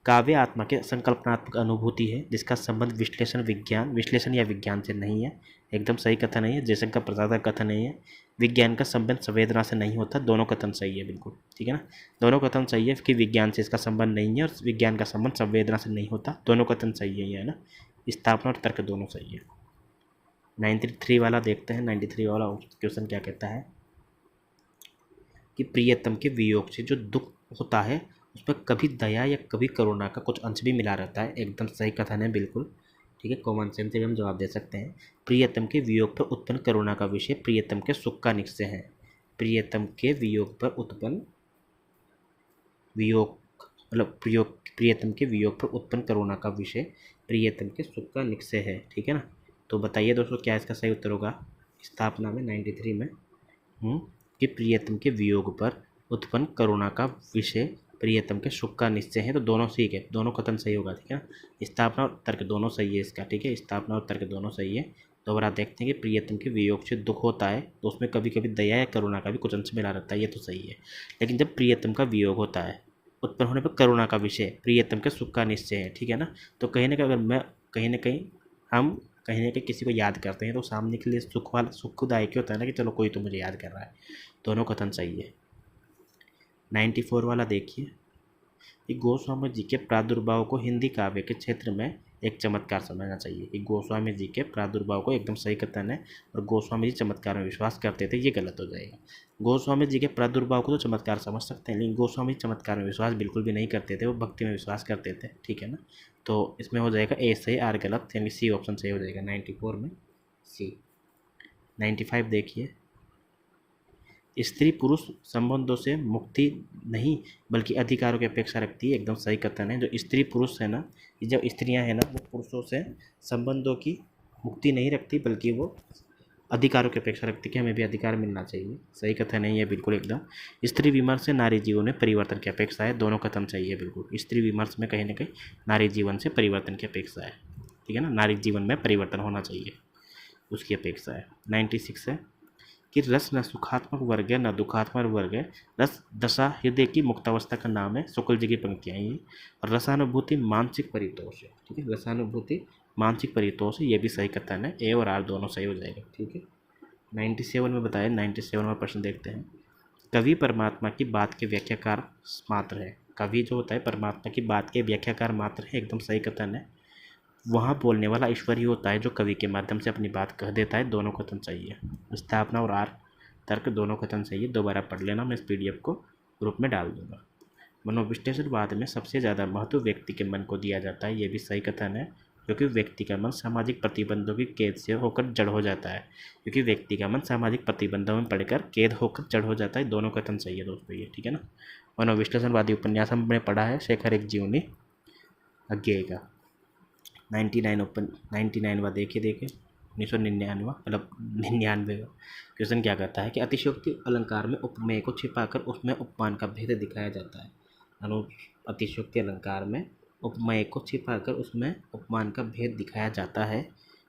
काव्य आत्मा के संकल्पनात्मक अनुभूति है जिसका संबंध विश्लेषण या विज्ञान से नहीं है। एकदम सही कथन है ये, जयशंकर प्रसाद का कथन है ये। विज्ञान का संबंध संवेदना से नहीं होता। दोनों कथन सही है बिल्कुल, ठीक है ना। दोनों कथन सही है कि विज्ञान से इसका संबंध नहीं है और विज्ञान का संबंध संवेदना से नहीं होता। दोनों कथन सही है ये, है ना। स्थापना और तर्क दोनों सही है। 93 वाला देखते हैं। 93 वाला क्वेश्चन क्या कहता है? कि प्रियतम के वियोग से जो दुख होता है उसमें कभी दया या कभी करुणा का कुछ अंश भी मिला रहता है। एकदम सही कथन है बिल्कुल, ठीक है। कॉमन सेंस से भी हम जवाब दे सकते हैं। प्रियतम के वियोग पर उत्पन्न करुणा का विषय प्रियतम के सुख का निश्चय है। प्रियतम के वियोग पर उत्पन्न, वियोग मतलब प्रियतम के वियोग पर उत्पन्न करुणा का विषय प्रियतम के सुख का निश्चय है, ठीक है ना। तो बताइए दोस्तों क्या इसका सही उत्तर होगा? स्थापना में 93 में कि प्रियतम के वियोग पर उत्पन्न करुणा का विषय प्रियतम के सुख का निश्चय है। तो दोनों ठीक है, दोनों कथन सही होगा, ठीक है। स्थापना और तर्क दोनों सही है इसका, ठीक है। स्थापना और तर्क दोनों सही है। दोबारा देखते हैं कि प्रियतम के वियोग से दुख होता है तो उसमें कभी कभी दया या करुणा का भी कुछ अंश मिला रहता है, ये तो सही है। लेकिन जब प्रियतम का वियोग होता है, उत्पन्न होने पर करुणा का विषय प्रियतम के सुख का निश्चय है, ठीक है ना। तो कहीं ना कहीं अगर मैं कहीं ना कहीं किसी को याद करते हैं तो सामने के लिए सुखदायक होता है ना, कि चलो कोई तो मुझे याद कर रहा है। दोनों कथन सही है। 94 वाला देखिए, कि गोस्वामी जी के प्रादुर्भाव को हिंदी काव्य के क्षेत्र में एक चमत्कार समझना चाहिए। कि गोस्वामी जी के प्रादुर्भाव को एकदम सही कथन है और गोस्वामी जी चमत्कार में विश्वास करते थे, ये गलत हो जाएगा। गोस्वामी जी के प्रादुर्भाव को तो चमत्कार समझ सकते हैं, लेकिन गोस्वामी जी चमत्कार में विश्वास बिल्कुल भी नहीं करते थे, वो भक्ति में विश्वास करते थे। ठीक है ना। तो इसमें हो जाएगा ए सही, आर गलत, यानी सी ऑप्शन सही हो जाएगा 94 में सी। 95 देखिए, स्त्री पुरुष संबंधों से मुक्ति नहीं बल्कि अधिकारों की अपेक्षा रखती है, एकदम सही कथन है। जो स्त्री पुरुष है ना, जब स्त्रियां हैं ना, वो पुरुषों से संबंधों की मुक्ति नहीं रखती बल्कि वो अधिकारों की अपेक्षा रखती है कि हमें भी अधिकार मिलना चाहिए। सही कथन है ये बिल्कुल एकदम। स्त्री विमर्श से नारी जीवन में परिवर्तन की अपेक्षा है, दोनों कथन चाहिए बिल्कुल। स्त्री विमर्श में कहीं ना कहीं नारी जीवन से परिवर्तन की अपेक्षा है। ठीक है ना, नारी जीवन में परिवर्तन होना चाहिए, उसकी अपेक्षा है। 96 है कि रस न सुखात्मक वर्ग है न दुखात्मक वर्ग है, रस दशा हृदय की मुक्तावस्था का नाम है। शुक्ल जी की पंक्तियाँ ये। और रसानुभूति मानसिक परितोष है। ठीक है, रसानुभूति मानसिक परितोष है, ये भी सही कथन है। ए और आर दोनों सही हो जाएगा। ठीक है। 97 में बताया, 97 में प्रश्न देखते हैं। कवि परमात्मा की बात के व्याख्याकार मात्र है। कवि जो होता है परमात्मा की बात के व्याख्याकार मात्र है, एकदम सही कथन है। वहाँ बोलने वाला ईश्वर ही होता है जो कवि के माध्यम से अपनी बात कह देता है, दोनों कथन चाहिए। स्थापना और आर तर्क दोनों कथन चाहिए, दोबारा पढ़ लेना, मैं इस PDF को ग्रुप में डाल दूंगा। मनोविश्लेषणवाद में सबसे ज़्यादा महत्व व्यक्ति के मन को दिया जाता है, ये भी सही कथन है, क्योंकि व्यक्ति का मन सामाजिक प्रतिबंधों की कैद से होकर जड़ हो जाता है। क्योंकि व्यक्ति का मन सामाजिक प्रतिबंधों में पड़कर कैद होकर जड़ हो जाता है, दोनों कथन चाहिए दोस्तों ये। ठीक है ना। मनोविश्लेषणवादी उपन्यास हमने पढ़ा है शेखर एक जीवनी अज्ञेय का। 99 देखिए 1999 मतलब 99 का क्वेश्चन क्या करता है कि अतिशयोक्ति अलंकार में उपमेय को छिपाकर उसमें उपमान का भेद दिखाया जाता है। अतिशयोक्ति अलंकार में उपमेय को छिपाकर उसमें उपमान का भेद दिखाया जाता है।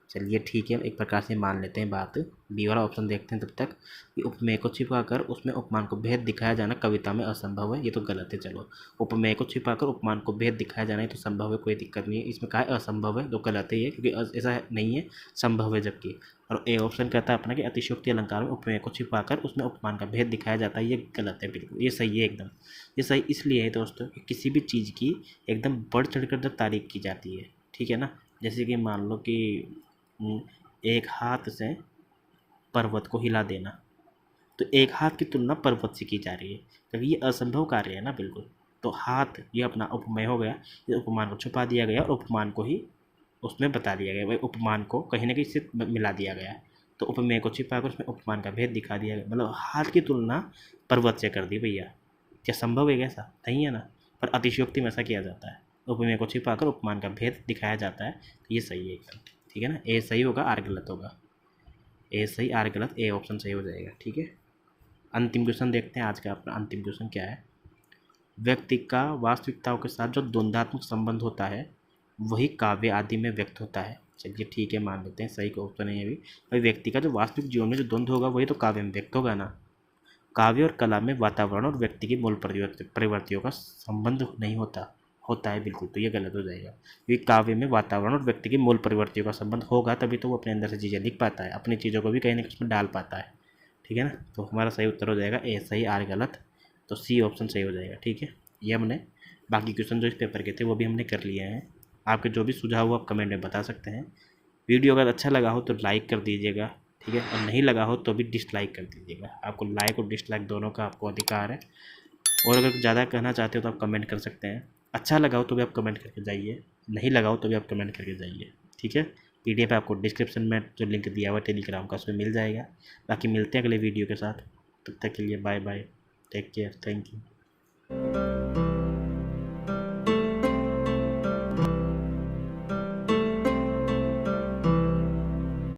चलिए ठीक है, एक प्रकार से मान लेते हैं बात। बी वाला ऑप्शन देखते हैं तब तक कि उपमेय को छिपाकर उसमें उपमान को भेद दिखाया जाना कविता में असंभव है, ये तो गलत है। चलो, उपमेय को छिपाकर उपमान को भेद दिखाया जाना ये तो संभव है, कोई दिक्कत नहीं है। इसमें कहा है असंभव है, तो गलत है ये, क्योंकि ऐसा नहीं है, संभव है जबकि। और ए ऑप्शन कहता है अपना कि अतिशयोक्ति अलंकार में उपमेय को छिपाकर उसमें उपमान का भेद दिखाया जाता है, ये गलत है बिल्कुल। ये सही है एकदम। ये सही इसलिए है दोस्तों कि किसी भी चीज़ की एकदम बढ़ चढ़कर जब तारीफ की जाती है, ठीक है ना। जैसे कि मान लो कि एक हाथ से पर्वत को हिला देना, तो एक हाथ की तुलना पर्वत से की जा रही है, क्योंकि ये असंभव कार्य है ना बिल्कुल। तो हाथ ये अपना उपमेय हो गया, ये उपमान को छुपा दिया गया और उपमान को ही उसमें बता दिया गया, वही उपमान को कहीं ना कहीं से मिला दिया गया। तो उपमेय को छिपाकर उसमें उपमान का भेद दिखा दिया गया, मतलब हाथ की तुलना पर्वत से कर दी भैया। क्या संभव है? ऐसा नहीं है ना, पर अतिशयोक्ति में ऐसा किया जाता है, उपमेय को छिपाकर उपमान का भेद दिखाया जाता है, तो ये सही है एकदम। ठीक है ना, ए सही होगा, आर गलत होगा। ए सही, आर गलत, ए ऑप्शन सही हो जाएगा। ठीक है। अंतिम क्वेश्चन देखते हैं आज का अपना अंतिम क्वेश्चन क्या है। व्यक्ति का वास्तविकताओं के साथ जो द्वंद्वात्मक संबंध होता है वही काव्य आदि में व्यक्त होता है। चलिए ठीक है, मान लेते हैं सही का ऑप्शन है ये भी। भाई व्यक्ति का जो वास्तविक जीवन में जो द्वंद्व होगा वही तो काव्य में व्यक्त होगा ना। काव्य और कला में वातावरण और व्यक्ति की मूल प्रवृत्तियों का संबंध नहीं होता, होता है बिल्कुल, तो ये गलत हो जाएगा। क्योंकि काव्य में वातावरण और व्यक्ति की मूल प्रवृत्तियों का संबंध होगा तभी तो वो अपने अंदर से चीज़ें लिख पाता है, अपनी चीज़ों को भी कहीं ना कहीं उसमें डाल पाता है। ठीक है ना, तो हमारा सही उत्तर हो जाएगा ए सही, आर गलत, तो सी ऑप्शन सही हो जाएगा। ठीक है, ये हमने बाकी क्वेश्चन जो इस पेपर के थे वो भी हमने कर लिए हैं। आपके जो भी सुझाव हो आप कमेंट में बता सकते हैं। वीडियो अगर अच्छा लगा हो तो लाइक कर दीजिएगा, ठीक है, और नहीं लगा हो तो भी डिसलाइक कर दीजिएगा। आपको लाइक और डिसलाइक दोनों का आपको अधिकार है। और अगर ज़्यादा कहना चाहते हो तो आप कमेंट कर सकते हैं। अच्छा लगा हो तो भी आप कमेंट करके जाइए, नहीं लगा हो तो भी आप कमेंट करके जाइए। ठीक है, PDF आपको डिस्क्रिप्शन में जो लिंक दिया हुआ है टेलीग्राम का उसमें मिल जाएगा। बाकी मिलते हैं अगले वीडियो के साथ, तब तक के लिए bye bye, take care, thank you.